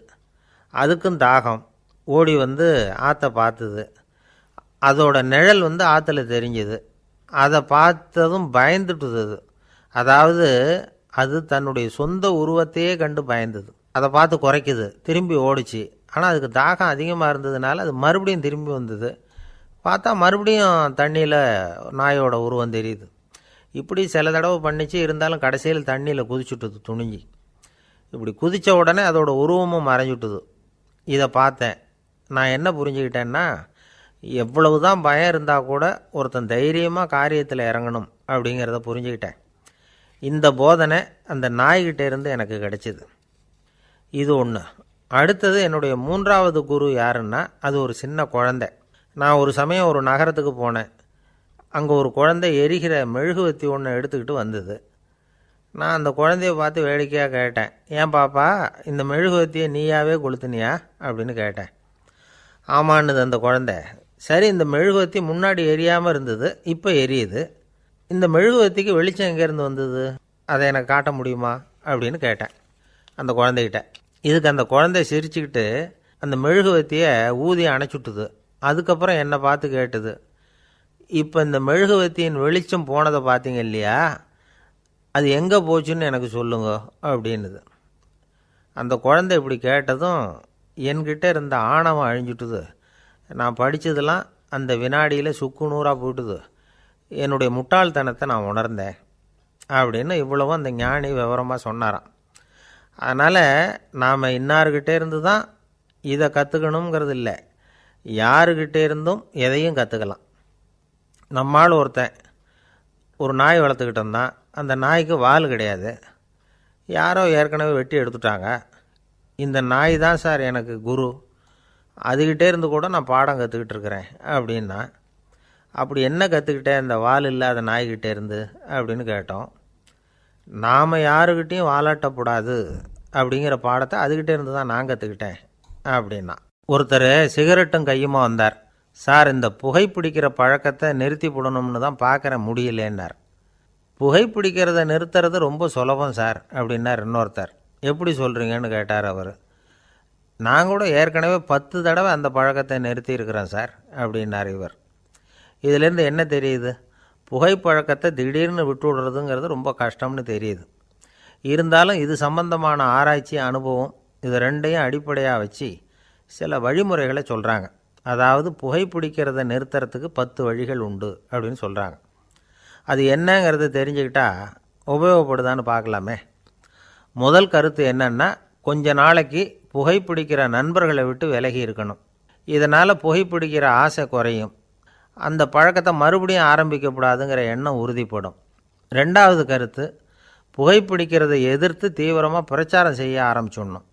அதுக்கும் தாகம், ஓடி வந்து ஆற்றை பார்த்துது. அதோட நிழல் வந்து ஆற்றுல தெரிஞ்சுது. அதை பார்த்ததும் பயந்துட்டுது. அதாவது அது தன்னுடைய சொந்த உருவத்தையே கண்டு பயந்தது. அதை பார்த்து குறைக்குது, திரும்பி ஓடிச்சு. ஆனால் அதுக்கு தாகம் அதிகமாக இருந்ததுனால அது மறுபடியும் திரும்பி வந்தது. பார்த்தா மறுபடியும் தண்ணியில் நாயோட உருவம் தெரியுது. இப்படி சில தடவை பண்ணிச்சு. இருந்தாலும் கடைசியில் தண்ணியில் குதிச்சுட்டுது துணிஞ்சி. இப்படி குதித்த உடனே அதோட உருவமும் மறைஞ்சுட்டுது. இதை பார்த்தேன். நான் என்ன புரிஞ்சுக்கிட்டேன்னா, எவ்வளவு தான் பயம் இருந்தால் கூட ஒருத்தன் தைரியமாக காரியத்தில் இறங்கணும் அப்படிங்கிறத புரிஞ்சுக்கிட்டேன். இந்த போதனை அந்த நாய்கிட்ட இருந்து எனக்கு கிடைச்சிது. இது ஒன்று. அடுத்தது என்னுடைய 3வது குரு யாருன்னா அது ஒரு சின்ன குழந்தை. நான் ஒரு சமயம் ஒரு நகரத்துக்கு போனேன். அங்கே ஒரு குழந்தை எரிகிற மெழுகுவத்தி ஒன்று எடுத்துக்கிட்டு வந்தது. நான் அந்த குழந்தைய பார்த்து வேடிக்கையாக கேட்டேன், ஏன் பாப்பா, இந்த மெழுகுவத்தியை நீயாவே கொளுத்துனியா அப்படின்னு கேட்டேன். ஆமான்னுது அந்த குழந்தை. சரி, இந்த மெழுகுவத்தி முன்னாடி எரியாமல் இருந்தது, இப்போ எரியுது, இந்த மெழுகுவத்திக்கு வெளிச்சம் எங்கேருந்து வந்தது, அதை எனக்கு காட்ட முடியுமா அப்படின்னு கேட்டேன் அந்த குழந்தைகிட்ட. இதுக்கு அந்த குழந்தை சிரிச்சுக்கிட்டு அந்த மெழுகுவத்தியை ஊதி அணைச்சுட்டுது. அதுக்கப்புறம் என்னை பார்த்து கேட்டுது, இப்போ இந்த மெழுகுவத்தியின் வெளிச்சம் போனதை பார்த்தீங்க இல்லையா, அது எங்கே போச்சுன்னு எனக்கு சொல்லுங்க அப்படின்னுது. அந்த குழந்தை இப்படி கேட்டதும் என்கிட்ட இருந்த ஆணவம் அழிஞ்சுட்டுது. நான் படித்ததெல்லாம் அந்த வினாடியில் சுக்கு நூறாக போயிட்டுது. என்னுடைய முட்டாள்தனத்தை நான் உணர்ந்தேன் அப்படின்னு இவ்வளவும் அந்த ஞானி விவரமாக சொன்னாராம். அதனால் நாம் இன்னார்கிட்டே இருந்து தான் இதை கற்றுக்கணுங்கிறது இல்லை, யாருக்கிட்டே இருந்தும் எதையும் கற்றுக்கலாம். நம்மால் ஒருத்தன் ஒரு நாய் வளர்த்துக்கிட்டு இருந்தான். அந்த நாய்க்கு வால் கிடையாது, யாரோ ஏற்கனவே வெட்டி எடுத்துட்டாங்க. இந்த நாய் தான் சார் எனக்கு குரு, அதுக்கிட்டே இருந்து கூட நான் பாடம் கற்றுக்கிட்டு இருக்கிறேன் அப்படின்னா. அப்படி என்ன கற்றுக்கிட்டேன் அந்த வால் இல்லாத நாய்கிட்டே இருந்து அப்படின்னு கேட்டோம். நாம் யாருக்கிட்டையும் வாலாட்டக்கூடாது அப்படிங்கிற பாடத்தை அதுக்கிட்டே இருந்து தான் நான் கற்றுக்கிட்டேன் அப்படின்னா. ஒருத்தர் சிகரெட்டும் கையுமா வந்தார். சார், இந்த புகைப்பிடிக்கிற பழக்கத்தை நிறுத்தி போடணும்னு தான் பார்க்குறேன், முடியலேன்னார். புகைப்பிடிக்கிறத நிறுத்துறது ரொம்ப சுலபம் சார் அப்படின்னார் இன்னொருத்தர். எப்படி சொல்கிறீங்கன்னு கேட்டார் அவர். நான் கூட ஏற்கனவே 10 தடவை அந்த பழக்கத்தை நிறுத்தி இருக்கிறேன் சார் அப்படின்னார் இவர். இதிலேருந்து என்ன தெரியுது, புகைப்பழக்கத்தை திடீர்னு விட்டு விடுறதுங்கிறது ரொம்ப கஷ்டம்னு தெரியுது. இருந்தாலும் இது சம்பந்தமான ஆராய்ச்சி, அனுபவம், இது ரெண்டையும் அடிப்படையாக வச்சு சில வழிமுறைகளை சொல்கிறாங்க. அதாவது புகைப்பிடிக்கிறத நிறுத்துறதுக்கு 10 வழிகள் உண்டு அப்படின்னு சொல்கிறாங்க. அது என்னங்கிறது தெரிஞ்சுக்கிட்டா உபயோகப்படுதான்னு பார்க்கலாமே. முதல் கருத்து என்னன்னா, கொஞ்ச நாளைக்கு புகைப்பிடிக்கிற நண்பர்களை விட்டு விலகி இருக்கணும். இதனால் புகைப்பிடிக்கிற ஆசை குறையும். அந்த பழக்கத்தை மறுபடியும் ஆரம்பிக்கப்படாதுங்கிற எண்ணம் உறுதிப்படும். ரெண்டாவது கருத்து, புகைப்பிடிக்கிறதை எதிர்த்து தீவிரமாக பிரச்சாரம் செய்ய ஆரம்பிச்சிடணும்.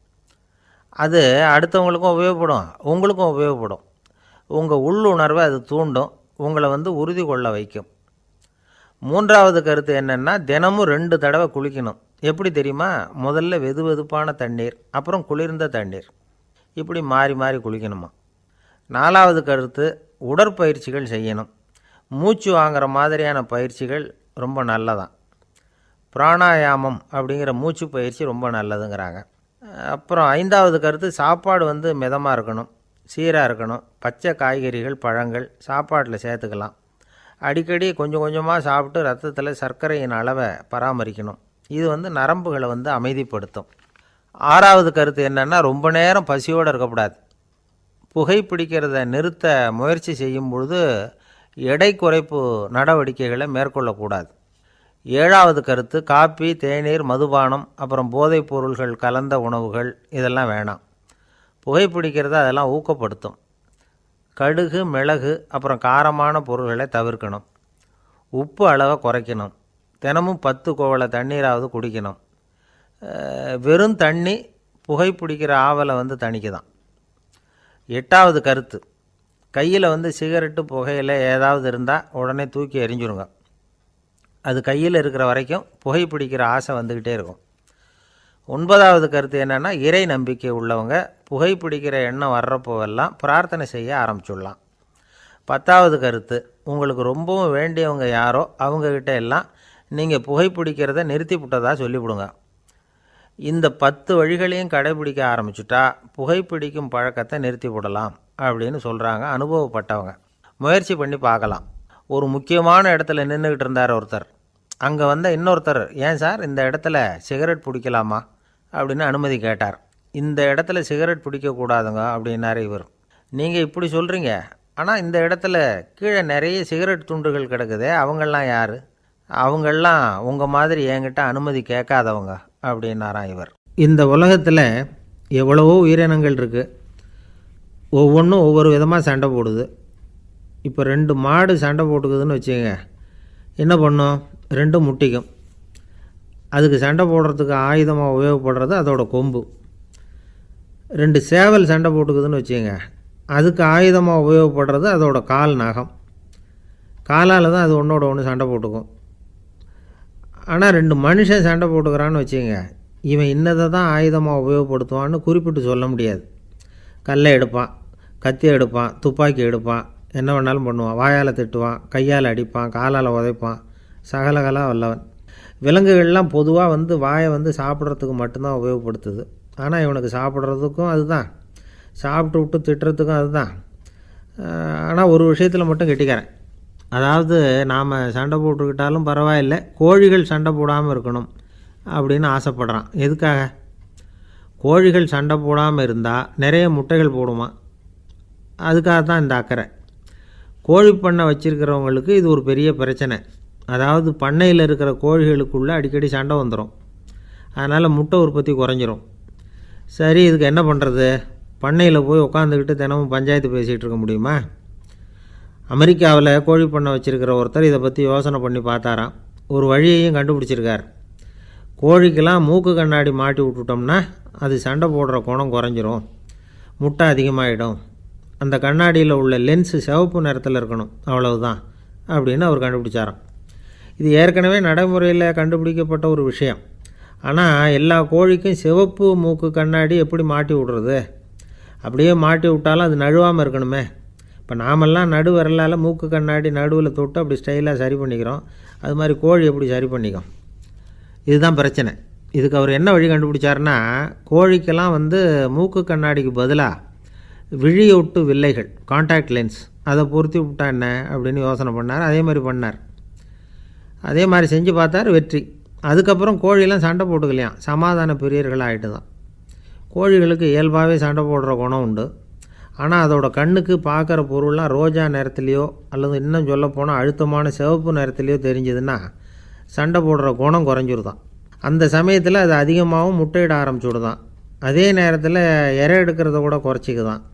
அது அடுத்தவங்களுக்கும் உபயோகப்படும், உங்களுக்கும் உபயோகப்படும். உங்கள் உள்ளுணர்வை அது தூண்டும், உங்களை உறுதி கொள்ள வைக்கும். மூன்றாவது கருத்து என்னென்னா, தினமும் 2 தடவை குளிக்கணும். எப்படி தெரியுமா? முதல்ல வெது வெதுப்பான தண்ணீர், அப்புறம் குளிர்ந்த தண்ணீர், இப்படி மாறி மாறி குளிக்கணுமா. நாலாவது கருத்து, உடற்பயிற்சிகள் செய்யணும். மூச்சு வாங்குற மாதிரியான பயிற்சிகள் ரொம்ப நல்லதான். பிராணாயாமம் அப்படிங்கிற மூச்சு பயிற்சி ரொம்ப நல்லதுங்கிறாங்க. அப்புறம் ஐந்தாவது கருத்து, சாப்பாடு மிதமாக இருக்கணும், சீராக இருக்கணும். பச்சை காய்கறிகள், பழங்கள் சாப்பாட்டில் சேர்த்துக்கலாம். அடிக்கடி கொஞ்சம் கொஞ்சமாக சாப்பிட்டு ரத்தத்தில் சர்க்கரையின் அளவை பராமரிக்கணும். இது நரம்புகளை அமைதிப்படுத்தும். ஆறாவது கருத்து என்னென்னா, ரொம்ப நேரம் பசியோடு இருக்கக்கூடாது. புகைப்பிடிக்கிறத நிறுத்த முயற்சி செய்யும் பொழுது எடை குறைப்பு நடவடிக்கைகளை மேற்கொள்ளக்கூடாது. ஏழாவது கருத்து, காப்பி, தேநீர், மதுபானம், அப்புறம் போதைப் பொருள்கள் கலந்த உணவுகள் இதெல்லாம் வேணாம். புகைப்பிடிக்கிறத அதெல்லாம் ஊக்கப்படுத்தும். கடுகு, மிளகு, அப்புறம் காரமான பொருள்களை தவிர்க்கணும். உப்பு அளவை குறைக்கணும். தினமும் 10 குவளை தண்ணீராவது குடிக்கணும். வெறும் தண்ணி புகைப்பிடிக்கிற ஆவலை தணிக்குதான். எட்டாவது கருத்து, கையில் சிகரெட்டு, புகையில ஏதாவது இருந்தால் உடனே தூக்கி எறிஞ்சிருங்க. அது கையில் இருக்கிற வரைக்கும் புகைப்பிடிக்கிற ஆசை வந்துக்கிட்டே இருக்கும். ஒன்பதாவது கருத்து என்னென்னா, இறை நம்பிக்கை உள்ளவங்க புகைப்பிடிக்கிற எண்ணம் வர்றப்போவெல்லாம் பிரார்த்தனை செய்ய ஆரம்பிச்சுடலாம். 10வது கருத்து, உங்களுக்கு ரொம்பவும் வேண்டியவங்க யாரோ அவங்கக்கிட்ட எல்லாம் நீங்கள் புகைப்பிடிக்கிறத நிறுத்தி விட்டதாக சொல்லிவிடுங்க. இந்த 10 வழிகளையும் கடைபிடிக்க ஆரம்பிச்சுட்டா புகைப்பிடிக்கும் பழக்கத்தை நிறுத்தி விடலாம் அப்படின்னு சொல்கிறாங்க அனுபவப்பட்டவங்க. முயற்சி பண்ணி பார்க்கலாம். ஒரு முக்கியமான இடத்துல நின்றுக்கிட்டு இருந்தார் ஒருத்தர். அங்கே இன்னொருத்தர், ஏன் சார் இந்த இடத்துல சிகரெட் பிடிக்கலாமா அப்படின்னு அனுமதி கேட்டார். இந்த இடத்துல சிகரெட் பிடிக்கக்கூடாதுங்க அப்படின்னாரு இவர். நீங்கள் இப்படி சொல்கிறீங்க, ஆனால் இந்த இடத்துல கீழே நிறைய சிகரெட் துண்டுகள் கிடக்குதே, அவங்கெல்லாம் யார்? அவங்கெல்லாம் உங்கள் மாதிரி என்கிட்ட அனுமதி கேட்காதவங்க அப்படின்னாராம் இவர். இந்த உலகத்தில் எவ்வளவோ உயிரினங்கள் இருக்குது, ஒவ்வொன்றும் ஒவ்வொரு விதமாக சண்டை போடுது. இப்போ 2 மாடு சண்டை போட்டுக்குதுன்னு வச்சுக்கோங்க, என்ன பண்ணும்? 2 முட்டிக்கும். அதுக்கு சண்டை போடுறதுக்கு ஆயுதமாக உபயோகப்படுறது அதோட கொம்பு. 2 சேவல் சண்டை போட்டுக்குதுன்னு வச்சுக்கோங்க, அதுக்கு ஆயுதமாக உபயோகப்படுறது அதோட கால் நகம். காலால் தான் அது ஒன்றோட ஒன்று சண்டை போட்டுக்கும். ஆனால் 2 மனுஷன் சண்டை போட்டுக்கிறான்னு வச்சுக்கோங்க, இவன் இன்னதை தான் ஆயுதமாக உபயோகப்படுத்துவான்னு குறிப்பிட்டு சொல்ல முடியாது. கல்லை எடுப்பான், கத்தி எடுப்பான், துப்பாக்கி எடுப்பான், என்ன வேணாலும் பண்ணுவான். வாயால் திட்டுவான், கையால் அடிப்பான், காலால் உதைப்பான், சகலகலா வல்லவன். விலங்குகள்லாம் பொதுவாக வாயை சாப்பிட்றதுக்கு மட்டும்தான் உபயோகப்படுத்துது. ஆனால் இவனுக்கு சாப்பிட்றதுக்கும் அதுதான், சாப்பிட்டு விட்டு திட்டுறதுக்கும் அதுதான். ஆனால் ஒரு விஷயத்தில் மட்டும் கெட்டிக்கிறேன். அதாவது நாம் சண்டை போட்டுக்கிட்டாலும் பரவாயில்லை, கோழிகள் சண்டை போடாமல் இருக்கணும் அப்படின்னு ஆசைப்படுறான். எதுக்காக? கோழிகள் சண்டை போடாமல் இருந்தால் நிறைய முட்டைகள் போடுமா, அதுக்காக தான் இந்த அக்கறை. கோழி பண்ணை வச்சுருக்கிறவங்களுக்கு இது ஒரு பெரிய பிரச்சனை. அதாவது பண்ணையில் இருக்கிற கோழிகளுக்குள்ளே அடிக்கடி சண்டை வந்துடும், அதனால் முட்டை உற்பத்தி குறைஞ்சிரும். சரி, இதுக்கு என்ன பண்ணுறது? பண்ணையில் போய் உட்காந்துக்கிட்டு தினமும் பஞ்சாயத்து பேசிகிட்டு இருக்க முடியுமா? அமெரிக்காவில் கோழி பண்ணை வச்சுருக்கிற ஒருத்தர் இதை பற்றி யோசனை பண்ணி பார்த்தாராம். ஒரு வழியையும் கண்டுபிடிச்சிருக்கார். கோழிக்கெல்லாம் மூக்கு கண்ணாடி மாட்டி விட்டுட்டோம்னா அது சண்டை போடுற குணம் குறைஞ்சிரும், முட்டை அதிகமாகிடும். அந்த கண்ணாடியில் உள்ள லென்ஸு சிவப்பு நிறத்தில் இருக்கணும், அவ்வளவுதான் அப்படின்னு அவர் கண்டுபிடிச்சாராம். இது ஏற்கனவே நடைமுறையில் கண்டுபிடிக்கப்பட்ட ஒரு விஷயம். ஆனால் எல்லா கோழிக்கும் சிவப்பு மூக்கு கண்ணாடி எப்படி மாட்டி விடுறது? அப்படியே மாட்டி விட்டாலும் அது நழுவாமல் இருக்கணுமே. இப்போ நாமெல்லாம் நடு விரலால் மூக்கு கண்ணாடி நடுவில் தொட்டு அப்படி ஸ்டைலாக சரி பண்ணிக்கிறோம், அது மாதிரி கோழி எப்படி சரி பண்ணிக்கும்? இதுதான் பிரச்சனை. இதுக்கு அவர் என்ன வழி கண்டுபிடிச்சாருன்னா, கோழிக்கெல்லாம் மூக்கு கண்ணாடிக்கு பதிலாக விழியொட்டு வில்லைகள், காண்டாக்ட் லென்ஸ், அதை பொருத்தி விட்டா என்ன அப்படின்னு யோசனை பண்ணார். அதே மாதிரி பண்ணார். அதே மாதிரி செஞ்சு பார்த்தார், வெற்றி. அதுக்கப்புறம் கோழியெல்லாம் சண்டை போட்டுக்கலையாம், சமாதான பிரியர்கள் ஆகிட்டு தான். கோழிகளுக்கு இயல்பாகவே சண்டை போடுற குணம் உண்டு. ஆனால் அதோட கண்ணுக்கு பார்க்குற பொருள்லாம் ரோஜா நிறத்துலையோ அல்லது இன்னும் சொல்லப்போனால் அழுத்தமான சிவப்பு நிறத்துலையோ தெரிஞ்சதுன்னா சண்டை போடுற குணம் குறைஞ்சிருதான். அந்த சமயத்தில் அது அதிகமாகவும் முட்டையிட ஆரம்பிச்சுடுதான். அதே நேரத்தில் இறை எடுக்கிறத கூட குறைச்சிக்குதான்.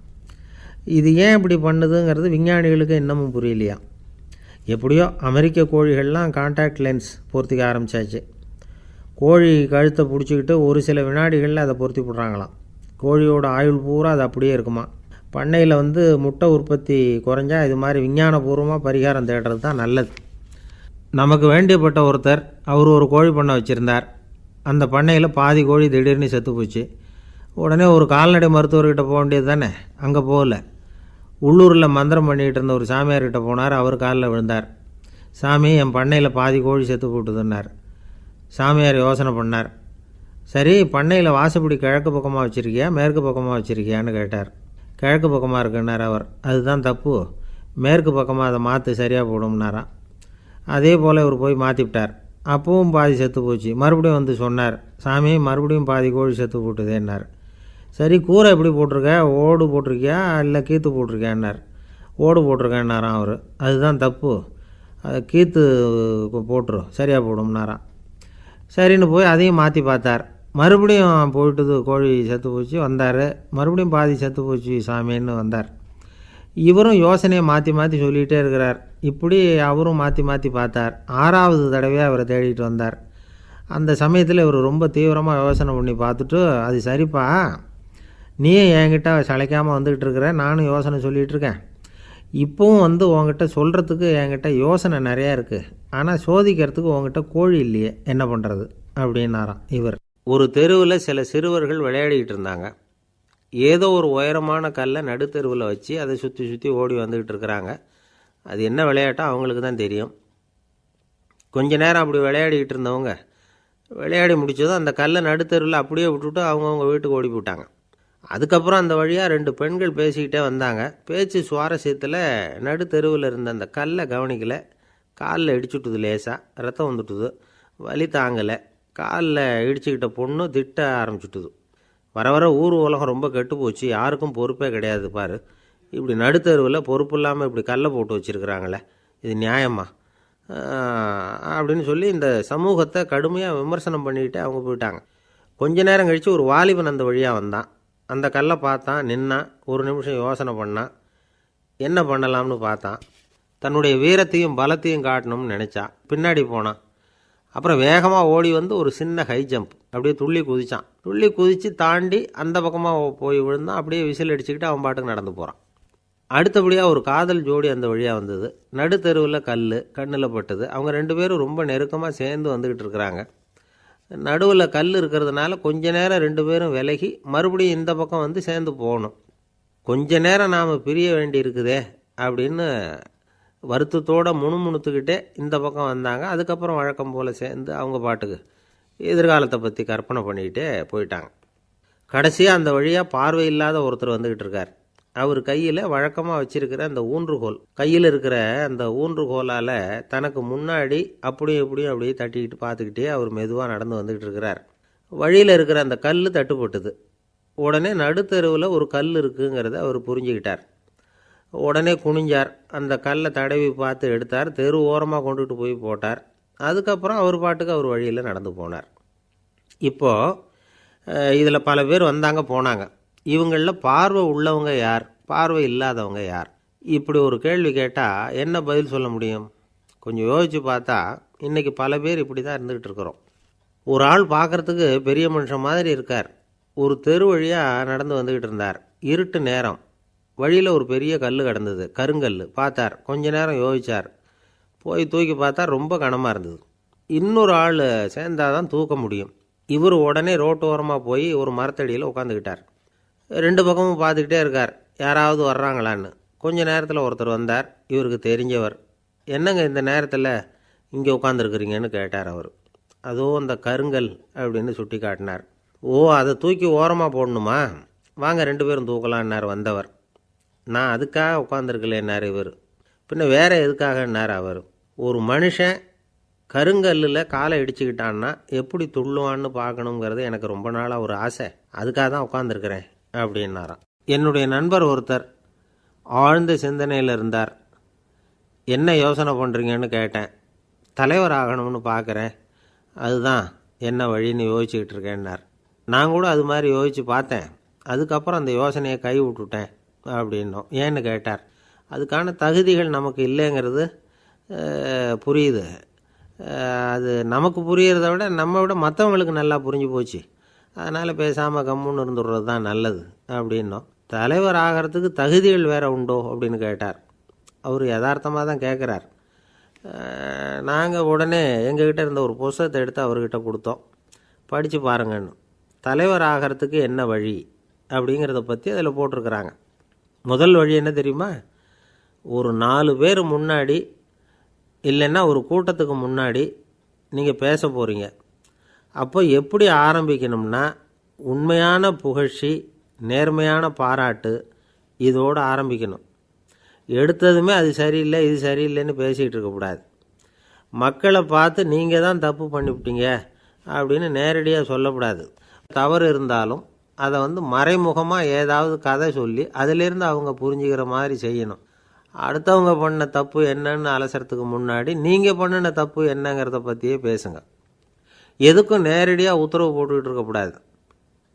இது ஏன் இப்படி பண்ணுதுங்கிறது விஞ்ஞானிகளுக்கு இன்னமும் புரியலையா. எப்படியோ அமெரிக்க கோழிகள்லாம் கான்டாக்ட் லென்ஸ் பொருத்திக்க ஆரம்பித்தாச்சு. கோழி கழுத்தை பிடிச்சிக்கிட்டு ஒரு சில வினாடிகளில் அதை பொருத்தி விட்றாங்களாம். கோழியோட ஆயுள் பூரா அது அப்படியே இருக்குமா. பண்ணையில் முட்டை உற்பத்தி குறைஞ்சா இது மாதிரி விஞ்ஞானபூர்வமாக பரிகாரம் தேடுறது தான் நல்லது. நமக்கு வேண்டியப்பட்ட ஒருத்தர் அவர் ஒரு கோழி பண்ணை வச்சுருந்தார். அந்த பண்ணையில் பாதி கோழி திடீர்னு செத்து போச்சு. உடனே ஒரு கால்நடை மருத்துவர்கிட்ட போக வேண்டியது தானே. அங்கே போகல. உள்ளூரில் மந்திரம் பண்ணிகிட்டு இருந்த ஒரு சாமியார்கிட்ட போனார். அவர் காலில் விழுந்தார். சாமி, என் பண்ணையில் பாதி கோழி செத்து போட்டுதுன்னார். சாமியார் யோசனை பண்ணார். சரி, பண்ணையில் வாசப்படி கிழக்கு பக்கமாக வச்சுருக்கியா மேற்கு பக்கமாக வச்சுருக்கியான்னு கேட்டார். கிழக்கு பக்கமாக இருக்குன்னார் அவர். அதுதான் தப்பு, மேற்கு பக்கமாக அதை மாற்று, சரியாக போடும்னாராம். அதே போல் இவர் போய் மாற்றிவிட்டார். அப்பவும் பாதி செத்து போச்சு. மறுபடியும் சொன்னார், சாமி மறுபடியும் பாதி கோழி செத்து போட்டுதேன்னார். சரி, கூரை எப்படி போட்டிருக்க, ஓடு போட்டிருக்கியா இல்லை கீத்து போட்டிருக்கியான்னார். ஓடு போட்டிருக்கேன்னாராம் அவர். அதுதான் தப்பு, அதை கீத்து போட்டுரு, சரியாக போடும்னாராம். சரின்னு போய் அதையும் மாற்றி பார்த்தார். மறுபடியும் போயிட்டுது, கோழி செத்து போச்சு. வந்தார். மறுபடியும் பாதி செத்து போச்சு சாமின்னு வந்தார். இவரும் யோசனையை மாற்றி மாற்றி சொல்லிகிட்டே இருக்கிறார். இப்படி அவரும் மாற்றி மாற்றி பார்த்தார். 6வது தடவையாக அவரை தேடிட்டு வந்தார். அந்த சமயத்தில் இவர் ரொம்ப தீவிரமாக யோசனை பண்ணி பார்த்துட்டு, அது சரிப்பா, நீயும் என்கிட்ட சளைக்காமல் வந்துக்கிட்டு இருக்கிற, நானும் யோசனை சொல்லிகிட்டு இருக்கேன். இப்போவும் உங்ககிட்ட சொல்கிறதுக்கு என்கிட்ட யோசனை நிறையா இருக்குது. ஆனால் சோதிக்கிறதுக்கு உங்ககிட்ட கோழி இல்லையே, என்ன பண்ணுறது அப்படின்னாராம் இவர். ஒரு தெருவில் சில சிறுவர்கள் விளையாடிக்கிட்டு இருந்தாங்க. ஏதோ ஒரு உயரமான கல்லை நடுத்தெருவில் வச்சு அதை சுற்றி சுற்றி ஓடி வந்துக்கிட்டு இருக்கிறாங்க. அது என்ன விளையாட்டோ அவங்களுக்கு தான் தெரியும். கொஞ்ச நேரம் அப்படி விளையாடிக்கிட்டு இருந்தவங்க விளையாடி முடித்ததும் அந்த கல்லை நடுத்தெருவில் அப்படியே விட்டுவிட்டு அவங்கவுங்க வீட்டுக்கு ஓடி போட்டாங்க. அதுக்கப்புறம் அந்த வழியாக 2 பெண்கள் பேசிக்கிட்டே வந்தாங்க. பேச்சு சுவாரஸ்யத்தில் நடுத்தெருவில் இருந்த அந்த கல்லை கவனிக்கலை. காலில் இடிச்சுட்டுது, லேசாக ரத்தம் வந்துட்டுது, வலி தாங்கலை. காலில் இடிச்சுக்கிட்ட பொண்ணு திட்ட ஆரம்பிச்சுட்டுது. வர வர ஊர் உலகம் ரொம்ப கெட்டு போச்சு, யாருக்கும் பொறுப்பே கிடையாது பாரு, இப்படி நடுத்தருவில் பொறுப்பு இல்லாமல் இப்படி கல்லை போட்டு வச்சுருக்குறாங்களே, இது நியாயமா அப்படின்னு சொல்லி இந்த சமூகத்தை கடுமையாக விமர்சனம் பண்ணிக்கிட்டே அவங்க போயிட்டாங்க. கொஞ்ச நேரம் கழித்து ஒரு வாலிபன் அந்த வழியாக வந்தான். அந்த கல்லை பார்த்தான், நின்னான். ஒரு நிமிஷம் யோசனை பண்ணான். என்ன பண்ணலாம்னு பார்த்தான். தன்னுடைய வீரத்தையும் பலத்தையும் காட்டணும்னு நினச்சான். பின்னாடி போனான். அப்புறம் வேகமாக ஓடி ஒரு சின்ன ஹை ஜம்ப், அப்படியே துள்ளி குதித்தான். துள்ளி குதித்து தாண்டி அந்த பக்கமாக போய் விழுந்தான். அப்படியே விசில் அடிச்சுக்கிட்டு அவன் பாட்டுக்கு நடந்து போகிறான். அடுத்தபடியாக ஒரு காதல் ஜோடி அந்த வழியாக வந்தது. நடுத்தெருவில் கல் கண்ணில் பட்டது. அவங்க 2 பேரும் ரொம்ப நெருக்கமாக சேர்ந்து வந்துக்கிட்டு இருக்கிறாங்க. நடுவில் கல் இருக்கிறதுனால கொஞ்ச நேரம் 2 பேரும் விலகி மறுபடியும் இந்த பக்கம் சேர்ந்து போகணும். கொஞ்ச நேரம் நாம் பிரிய வேண்டி இருக்குதே அப்படின்னு வருத்தத்தோடு முணுமுணுத்துக்கிட்டே இந்த பக்கம் வந்தாங்க. அதுக்கப்புறம் வழக்கம் போல் சேர்ந்து அவங்க பாட்டுக்கு எதிர்காலத்தை பற்றி கற்பனை பண்ணிக்கிட்டே போயிட்டாங்க. கடைசியாக அந்த வழியாக பார்வை இல்லாத ஒருத்தர் வந்துக்கிட்டு இருக்கார். அவர் கையில் வழக்கமாக வச்சிருக்கிற அந்த ஊன்றுகோல், கையில் இருக்கிற அந்த ஊன்றுகோலால் தனக்கு முன்னாடி அப்படியும் இப்படியும் அப்படியே தட்டிக்கிட்டு பார்த்துக்கிட்டே அவர் மெதுவாக நடந்து வந்துக்கிட்டு இருக்கிறார். வழியில் இருக்கிற அந்த கல் தட்டுப்பட்டுது. உடனே நடுத்தெருவில் ஒரு கல் இருக்குங்கிறத அவர் புரிஞ்சுக்கிட்டார். உடனே குனிஞ்சார். அந்த கல்லை தடவி பார்த்து எடுத்தார். தெரு ஓரமாக கொண்டுட்டு போய் போட்டார். அதுக்கப்புறம் அவர் பாட்டுக்கு அவர் வழியில் நடந்து போனார். இப்போது இதில் பல பேர் வந்தாங்க போனாங்க. இவங்களில் பார்வை உள்ளவங்க யார், பார்வை இல்லாதவங்க யார்? இப்படி ஒரு கேள்வி கேட்டால் என்ன பதில் சொல்ல முடியும்? கொஞ்சம் யோசித்து பார்த்தா இன்றைக்கி பல பேர் இப்படி தான் இருந்துக்கிட்டு இருக்கிறோம். ஒரு ஆள் பார்க்குறதுக்கு பெரிய மனுஷன் மாதிரி இருக்கார். ஒரு தெரு வழியாக நடந்து வந்துக்கிட்டு இருந்தார். இருட்டு நேரம். வழியில் ஒரு பெரிய கல் கிடந்தது, கருங்கல். பார்த்தார். கொஞ்ச நேரம் யோசித்தார். போய் தூக்கி பார்த்தா ரொம்ப கனமாக இருந்தது. இன்னொரு ஆள் சேர்ந்தாதான் தூக்க முடியும். இவர் உடனே ரோட்டு ஓரமாக போய் ஒரு மரத்தடியில் உட்காந்துக்கிட்டார். 2 பக்கமும் பார்த்துக்கிட்டே இருக்கார், யாராவது வர்றாங்களான்னு. கொஞ்ச நேரத்தில் ஒருத்தர் வந்தார். இவருக்கு தெரிஞ்சவர். என்னங்க இந்த நேரத்தில் இங்கே உட்காந்துருக்குறீங்கன்னு கேட்டார் அவர். அதோ அந்த கருங்கல் அப்படின்னு சுட்டி காட்டினார். ஓ, அதை தூக்கி ஓரமாக போடணுமா? வாங்க 2 பேரும் தூக்கலான்னார் வந்தவர். நான் அதுக்காக உட்காந்துருக்கலேன்னார் இவர். பின்ன வேற எதுக்காகன்னார் அவர். ஒரு மனுஷன் கருங்கல்லில் காலை இடிச்சுக்கிட்டான்னா எப்படி துள்ளுவான்னு பார்க்கணுங்கிறது எனக்கு ரொம்ப நாளாக ஒரு ஆசை. அதுக்காக தான் உட்காந்துருக்கிறேன் அப்படின்னாராம். என்னுடைய நண்பர் ஒருத்தர் ஆழ்ந்த சிந்தனையில் இருந்தார். என்ன யோசனை பண்ணுறீங்கன்னு கேட்டேன். தலைவர் ஆகணும்னு பார்க்குறேன், அதுதான் என்ன வழின்னு யோசிச்சுக்கிட்டு இருக்கேன்னார். நான் கூட அது மாதிரி யோசித்து பார்த்தேன். அதுக்கப்புறம் அந்த யோசனையை கை விட்டுட்டேன் அப்படின்னோம். ஏன்னு கேட்டார். அதுக்கான தகுதிகள் நமக்கு இல்லைங்கிறது புரியுது. அது நமக்கு புரியறத விட நம்ம விட மற்றவங்களுக்கு நல்லா புரிஞ்சு போச்சு. அதனால் பேசாமல் கம்முன்னு இருந்துடுறது தான் நல்லது அப்படின்னோம். தலைவர் ஆகிறதுக்கு தகுதிகள் வேறு உண்டோ அப்படின்னு கேட்டார். அவர் யதார்த்தமாக தான் கேட்குறார். நாங்கள் உடனே எங்ககிட்ட இருந்த ஒரு புஸ்தகத்தை எடுத்து அவர்கிட்ட கொடுத்தோம். படித்து பாருங்கன்னு. தலைவர் ஆகிறதுக்கு என்ன வழி அப்படிங்கிறத பற்றி அதில் போட்டிருக்கிறாங்க. முதல் வழி என்ன தெரியுமா? ஒரு 4 பேர் முன்னாடி இல்லைன்னா ஒரு கூட்டத்துக்கு முன்னாடி நீங்கள் பேச போகிறீங்க. அப்போ எப்படி ஆரம்பிக்கணும்னா, உண்மையான புகழ்ச்சி, நேர்மையான பாராட்டு, இதோடு ஆரம்பிக்கணும். எடுத்ததுமே அது சரியில்லை இது சரியில்லைன்னு பேசிகிட்டு இருக்கக்கூடாது. மக்களை பார்த்து நீங்கள் தான் தப்பு பண்ணிவிட்டீங்க அப்படின்னு நேரடியாக சொல்லக்கூடாது. தவறு இருந்தாலும் அதை மறைமுகமாக ஏதாவது கதை சொல்லி அதிலேருந்து அவங்க புரிஞ்சுக்கிற மாதிரி செய்யணும். அடுத்தவங்க பண்ண தப்பு என்னன்னு அலசறதுக்கு முன்னாடி நீங்கள் பண்ணின தப்பு என்னங்கிறத பற்றியே பேசுங்க. எதுக்கும் நேரடியாக உத்தரவு போட்டுக்கிட்டு இருக்கக்கூடாது.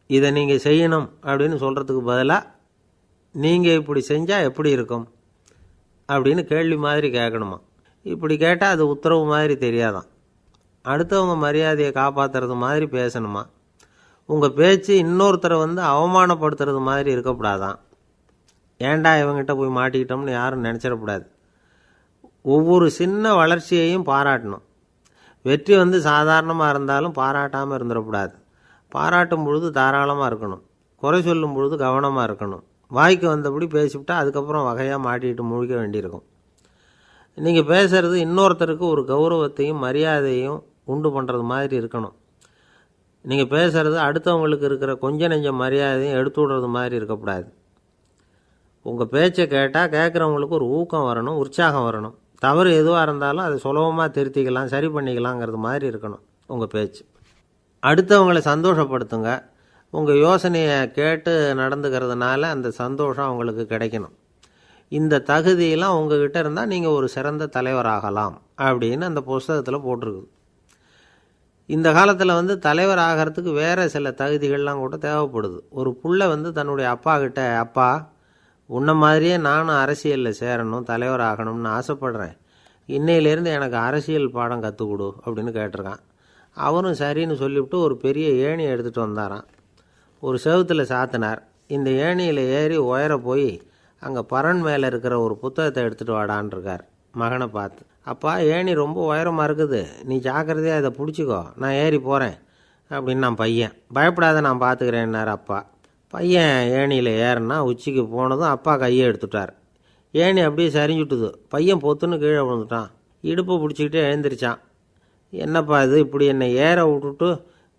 இதை நீங்கள் செய்யணும் அப்படின்னு சொல்கிறதுக்கு பதிலாக நீங்கள் இப்படி செஞ்சால் எப்படி இருக்கும் அப்படின்னு கேள்வி மாதிரி கேட்கணுமா. இப்படி கேட்டால் அது உத்தரவு மாதிரி தெரியாதான். அடுத்தவங்க மரியாதையை காப்பாற்றுறது மாதிரி பேசணுமா. உங்கள் பேச்சு இன்னொருத்தரை அவமானப்படுத்துறது மாதிரி இருக்கக்கூடாதான். ஏண்டா இவங்கிட்ட போய் மாட்டிக்கிட்டோம்னு யாரும் நினச்சிடக்கூடாது. ஒவ்வொரு சின்ன வளர்ச்சியையும் பாராட்டணும். வெற்றி சாதாரணமாக இருந்தாலும் பாராட்டாமல் இருந்துடக்கூடாது. பாராட்டும் பொழுது தாராளமாக இருக்கணும். குறை சொல்லும் பொழுது கவனமாக இருக்கணும். வாய்க்கு வந்தபடி பேசிவிட்டா அதுக்கப்புறம் வகையாக மாட்டிக்கிட்டு முழிக்க வேண்டியிருக்கும். நீங்கள் பேசுகிறது இன்னொருத்தருக்கு ஒரு கௌரவத்தையும் மரியாதையும் உண்டு பண்ணுறது மாதிரி இருக்கணும். நீங்கள் பேசுகிறது அடுத்தவங்களுக்கு இருக்கிற கொஞ்ச நெஞ்ச மரியாதையும் எடுத்து விடுறது மாதிரி இருக்கக்கூடாது. உங்கள் பேச்சை கேட்டால் கேட்குறவங்களுக்கு ஒரு ஊக்கம் வரணும், உற்சாகம் வரணும். தவறு எதுவாக இருந்தாலும் அதை சுலபமாக திருத்திக்கலாம், சரி பண்ணிக்கலாங்கிறது மாதிரி இருக்கணும் உங்கள் பேச்சு. அடுத்தவங்களை சந்தோஷப்படுத்துங்க. உங்கள் யோசனையை கேட்டு நடந்துக்கிறதுனால அந்த சந்தோஷம் அவங்களுக்கு கிடைக்கணும். இந்த தகுதியெல்லாம் உங்ககிட்ட இருந்தால் நீங்கள் ஒரு சிறந்த தலைவராகலாம் அப்படின்னு அந்த புஸ்தகத்தில் போட்டிருக்குது. இந்த காலத்தில் தலைவர் ஆகிறதுக்கு வேறு சில தகுதிகள்லாம் கூட தேவைப்படுது. ஒரு புள்ள தன்னுடைய அப்பா கிட்ட, அப்பா உன்ன மாதிரியே நானும் அரசியலில் சேரணும், தலைவர் ஆகணும்னு ஆசைப்படுறேன், இன்னையிலேருந்து எனக்கு அரசியல் பாடம் கற்றுக் கொடு அப்படின்னு கேட்டிருக்கான். அவரும் சரின்னு சொல்லிவிட்டு ஒரு பெரிய ஏணியை எடுத்துகிட்டு வந்தாராம். ஒரு செவுத்தில் சாத்தினார். இந்த ஏணியில் ஏறி உயர போய் அங்கே பரன் மேலே இருக்கிற ஒரு புத்தகத்தை எடுத்துகிட்டு வாடான் இருக்கார். மகனை பார்த்து, அப்பா ஏணி ரொம்ப உயரமாக இருக்குது, நீ ஜாக்கிரதையாக இதை பிடிச்சிக்கோ, நான் ஏறி போகிறேன் அப்படின்னு நான் பையன். பயப்படாத, நான் பார்த்துக்கிறேன்னார் அப்பா. பையன் ஏணியில் ஏறினா உச்சிக்கு போனதும் அப்பா கையை எடுத்துட்டார். ஏணி அப்படியே சரிஞ்சுட்டுது. பையன் பொத்துன்னு கீழே விழுந்துட்டான். இடுப்பை பிடிச்சிக்கிட்டே எழுந்திரிச்சான். என்னப்பா இது, இப்படி என்னை ஏற விட்டுட்டு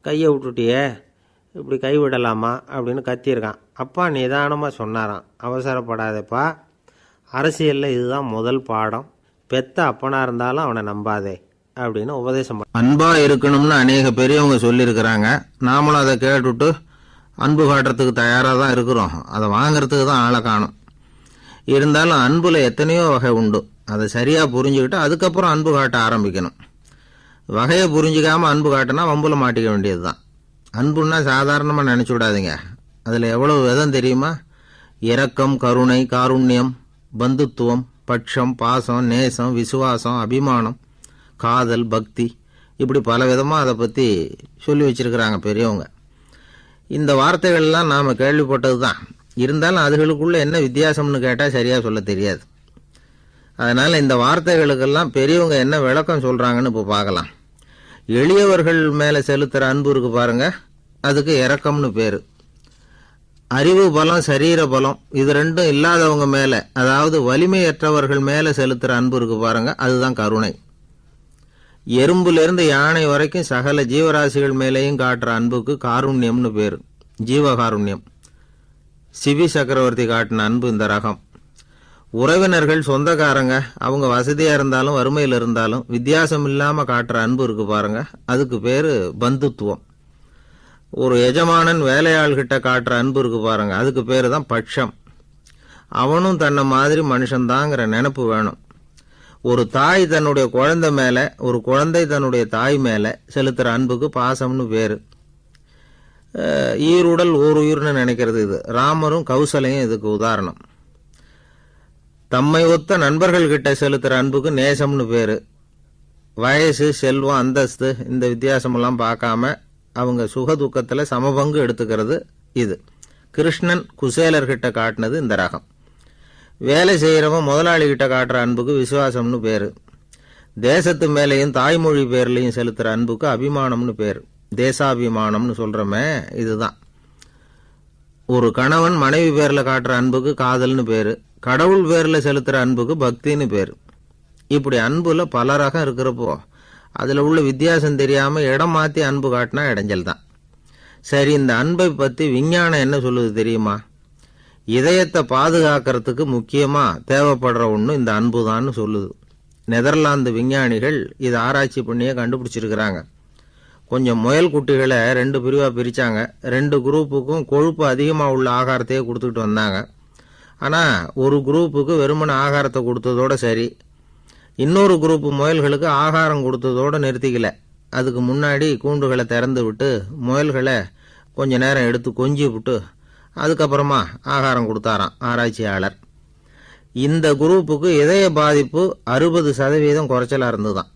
கையை விட்டுட்டியே, இப்படி கைவிடலாமா அப்படின்னு கத்தியிருக்கான். அப்பா நிதானமாக சொன்னாராம், அவசரப்படாதேப்பா, அரசியலில் இதுதான் முதல் பாடம், பெத்த அப்பனாக இருந்தாலும் அவனை நம்பாதே அப்படின்னு உபதேசம். அன்பாக இருக்கணும்னு அநேக பெரியவங்க சொல்லியிருக்கிறாங்க. நாமளும் அதை கேட்டுவிட்டு அன்பு காட்டுறதுக்கு தயாராக தான் இருக்கிறோம். அதை வாங்கிறதுக்கு தான் ஆளை காணும். இருந்தாலும் அன்பில் எத்தனையோ வகை உண்டு. அதை சரியாக புரிஞ்சுக்கிட்டு அதுக்கப்புறம் அன்பு காட்ட ஆரம்பிக்கணும். வகையை புரிஞ்சிக்காமல் அன்பு காட்டினா வம்புல மாட்டிக்க வேண்டியது தான். அன்புன்னா சாதாரணமாக நினச்சி விடாதீங்க. அதில் எவ்வளவு விதம் தெரியுமா? இரக்கம், கருணை, காருண்யம், பந்துத்துவம், பட்சம், பாசம், நேசம், விசுவாசம், அபிமானம், காதல், பக்தி, இப்படி பல விதமாக அதை பற்றி சொல்லி வச்சிருக்கிறாங்க பெரியவங்க. இந்த வார்த்தைகள்லாம் நாம் கேள்விப்பட்டது தான். இருந்தாலும் அதுகளுக்குள்ளே என்ன வித்தியாசம்னு கேட்டால் சரியாக சொல்ல தெரியாது. அதனால் இந்த வார்த்தைகளுக்கெல்லாம் பெரியவங்க என்ன விளக்கம் சொல்கிறாங்கன்னு இப்போ பார்க்கலாம். எளியவர்கள் மேலே செலுத்துகிற அன்பு இருக்கு பாருங்க, அதுக்கு இரக்கம்னு பேர். அறிவு பலம், சரீர பலம், இது ரெண்டும் இல்லாதவங்க மேலே, அதாவது வலிமையற்றவர்கள் மேலே செலுத்துகிற அன்பு இருக்கு பாருங்க, அதுதான் கருணை. எறும்புலேருந்து யானை வரைக்கும் சகல ஜீவராசிகள் மேலேயும் காட்டுற அன்புக்கு காருண்யம்னு பேர், ஜீவகாருண்யம். சிவி சக்கரவர்த்தி காட்டின அன்பு இந்த ரகம். உறவினர்கள், சொந்தக்காரங்க, அவங்க வசதியாக இருந்தாலும் வறுமையில் இருந்தாலும் வித்தியாசம் இல்லாமல் காட்டுற அன்பு இருக்கு பாருங்க, அதுக்கு பேர் பந்துத்துவம். ஒரு எஜமானன் வேலையாள்கிட்ட காட்டுற அன்பு இருக்கு பாருங்க, அதுக்கு பேர் தான் பட்சம். அவனும் தன்னை மாதிரி மனுஷன்தாங்கிற நினப்பு வேணும். ஒரு தாய் தன்னுடைய குழந்தை மேலே, ஒரு குழந்தை தன்னுடைய தாய் மேலே செலுத்துகிற அன்புக்கு பாசம்னு பேர். ஈருடல் ஓர் உயிர்னு நினைக்கிறது இது. ராமரும் கௌசலையும் இதுக்கு உதாரணம். தம்மை ஒத்த நண்பர்கள்கிட்ட செலுத்துகிற அன்புக்கு நேசம்னு பேர். வயசு, செல்வம், அந்தஸ்து இந்த வித்தியாசமெல்லாம் பார்க்காம அவங்க சுக துக்கத்தில் சமபங்கு எடுத்துக்கிறது இது. கிருஷ்ணன் குசேலர்கிட்ட காட்டினது இந்த ரகம். வேலை செய்கிறவன் முதலாளிகிட்ட காட்டுற அன்புக்கு விசுவாசம்னு பேர். தேசத்து மேலேயும் தாய்மொழி பேர்லையும் செலுத்துகிற அன்புக்கு அபிமானம்னு பேர். தேசாபிமானம்னு சொல்கிறோமே இதுதான். ஒரு கணவன் மனைவி பேரில் காட்டுற அன்புக்கு காதல்னு பேர். கடவுள் பேரில் செலுத்துகிற அன்புக்கு பக்தின்னு பேர். இப்படி அன்புல பல ரகம் இருக்கிறப்போ அதில் உள்ள வித்தியாசம் தெரியாமல் இடம் மாற்றி அன்பு காட்டினா இடைஞ்சல் தான். சரி, இந்த அன்பை பற்றி விஞ்ஞானம் என்ன சொல்லுது தெரியுமா? இதயத்தை பாதுகாக்கிறதுக்கு முக்கியமாக தேவைப்படுற ஒன்று இந்த அன்பு தான்னு சொல்லுது. நெதர்லாந்து விஞ்ஞானிகள் இதை ஆராய்ச்சி பண்ணியே கண்டுபிடிச்சிருக்கிறாங்க. கொஞ்சம் முயல் குட்டிகளை 2 பிரிவாக பிரித்தாங்க. 2 குரூப்புக்கும் கொழுப்பு அதிகமாக உள்ள ஆகாரத்தையே கொடுத்துக்கிட்டு வந்தாங்க. ஆனால் ஒரு குரூப்புக்கு வெறுமன ஆகாரத்தை கொடுத்ததோட சரி, இன்னொரு குரூப்பு முயல்களுக்கு ஆகாரம் கொடுத்ததோடு நிறுத்திக்கல. அதுக்கு முன்னாடி கூண்டுகளை திறந்து விட்டு முயல்களை கொஞ்ச நேரம் எடுத்து கொஞ்சி விட்டு அதுக்கப்புறமா ஆகாரம் கொடுத்தாராம் ஆராய்ச்சியாளர். இந்த குரூப்புக்கு இதய பாதிப்பு 60% குறைச்சலாக இருந்துதான்.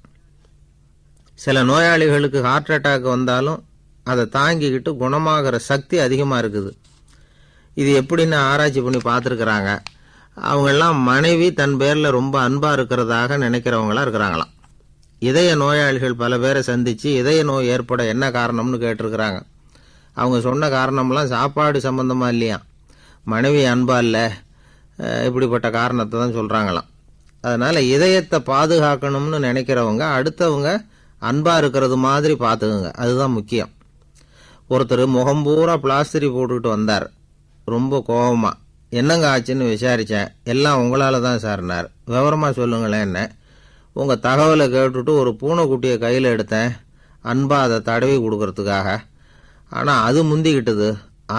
சில நோயாளிகளுக்கு ஹார்ட் அட்டாக் வந்தாலும் அதை தாங்கிக்கிட்டு குணமாகிற சக்தி அதிகமாக இருக்குது. இது எப்படின்னு ஆராய்ச்சி பண்ணி பார்த்துருக்குறாங்க. அவங்கெல்லாம் மனைவி தன் பேரில் ரொம்ப அன்பாக இருக்கிறதாக நினைக்கிறவங்களாம் இருக்கிறாங்களாம். இதய நோயாளிகள் பல பேரை சந்தித்து இதய நோய் ஏற்பட என்ன காரணம்னு கேட்டிருக்கிறாங்க. அவங்க சொன்ன காரணம்லாம் சாப்பாடு சம்பந்தமாக இல்லையா, மனைவி அன்பா இல்லை, இப்படிப்பட்ட காரணத்தை தான் சொல்கிறாங்களாம். அதனால் இதயத்தை பாதுகாக்கணும்னு நினைக்கிறவங்க அடுத்தவங்க அன்பாக இருக்கிறது மாதிரி பார்த்துக்குங்க, அதுதான் முக்கியம். ஒருத்தர் முகம் பூரா பிளாஸ்டரி போட்டுக்கிட்டு வந்தார். ரொம்ப கோபமாக, என்னங்க ஆச்சுன்னு விசாரித்தேன். எல்லாம் உங்களால் தான் சார்னார். விவரமாக சொல்லுங்களேன். என்ன உங்கள் தகவலை கேட்டுட்டு ஒரு பூனைக்குட்டியை கையில் எடுத்தேன், அன்பாக அதை தடவி கொடுக்கறதுக்காக. ஆனால் அது முந்திக்கிட்டது,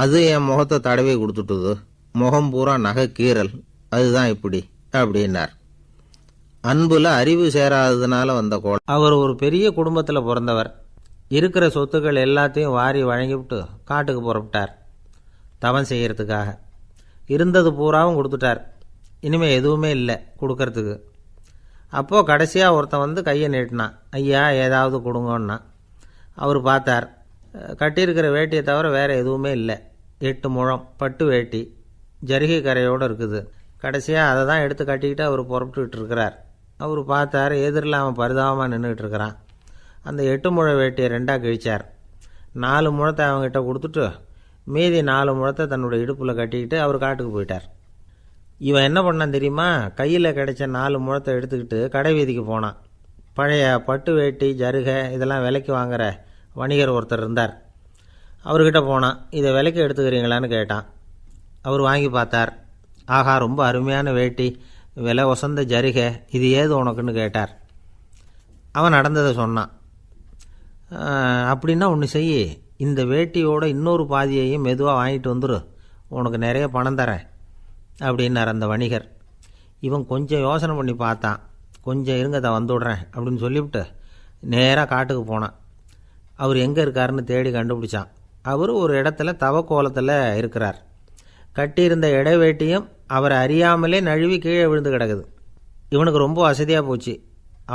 அது என் முகத்தை தடவி கொடுத்துட்டுது, முகம் பூரா நகை கீறல், அதுதான் இப்படி அப்படின்னார். அன்புல அறிவு சேராததுனால வந்த கோலம். அவர் ஒரு பெரிய குடும்பத்தில் பிறந்தவர். இருக்கிற சொத்துக்கள் எல்லாத்தையும் வாரி வழங்கிவிட்டு காட்டுக்கு புறப்பட்டார் தவம் செய்யறதுக்காக. இருந்தது பூராவும் கொடுத்துட்டார். இனிமேல் எதுவுமே இல்லை கொடுக்கறதுக்கு. அப்போது கடைசியாக ஒருத்தன் வந்து கையை நீட்டினான். ஐயா ஏதாவது கொடுங்கன்னா. அவர் பார்த்தார். கட்டியிருக்கிற வேட்டியை தவிர வேறு எதுவுமே இல்லை. 8 முழம் பட்டு வேட்டி, ஜரிகை கரையோடு இருக்குது. கடைசியாக அதை தான் எடுத்து கட்டிக்கிட்டு அவர் புறப்பட்டுக்கிட்டு இருக்கிறார். அவர் பார்த்தார், எதிரில் அவன் பரிதாபமாக நின்றுக்கிட்டு இருக்கிறான். அந்த 8 முழ வேட்டியை 2ஆக கிழிச்சார். 4 முழத்தை அவங்ககிட்ட கொடுத்துட்டு மீதி 4 முழத்தை தன்னுடைய இடுப்பில் கட்டிக்கிட்டு அவர் காட்டுக்கு போயிட்டார். இவன் என்ன பண்ணான் தெரியுமா? கையில் கிடைச்ச 4 முழத்தை எடுத்துக்கிட்டு கடை வீதிக்கு போனான். பழைய பட்டு வேட்டி, ஜருகை இதெல்லாம் விலைக்கு வாங்குற வணிகர் ஒருத்தர் இருந்தார். அவர்கிட்ட போனான். இதை விலைக்கு எடுத்துக்கிறீங்களான்னு கேட்டான். அவர் வாங்கி பார்த்தார். ஆகா, ரொம்ப அருமையான வேட்டி, விலை ஒசந்த ஜருகை, இது ஏது உனக்குன்னு கேட்டார். அவன் நடந்ததை சொன்னான். அப்படின்னா ஒன்று செய், இந்த வேட்டியோட இன்னொரு பாதியையும் மெதுவாக வாங்கிட்டு வந்துரு, உனக்கு நிறைய பணம் தரேன் அப்படின்னார் அந்த வணிகர். இவன் கொஞ்சம் யோசனை பண்ணி பார்த்தான். கொஞ்சம் இருங்க, அதை வந்துவிடுறேன் அப்படின்னு சொல்லிவிட்டு நேராக காட்டுக்கு போனான். அவர் எங்கே இருக்காருன்னு தேடி கண்டுபிடிச்சான். அவர் ஒரு இடத்துல தவக்கோலத்தில் இருக்கிறார். கட்டியிருந்த இடைவேட்டியும் அவரை அறியாமலே நழுவி கீழே விழுந்து கிடக்குது. இவனுக்கு ரொம்ப வசதியாக போச்சு.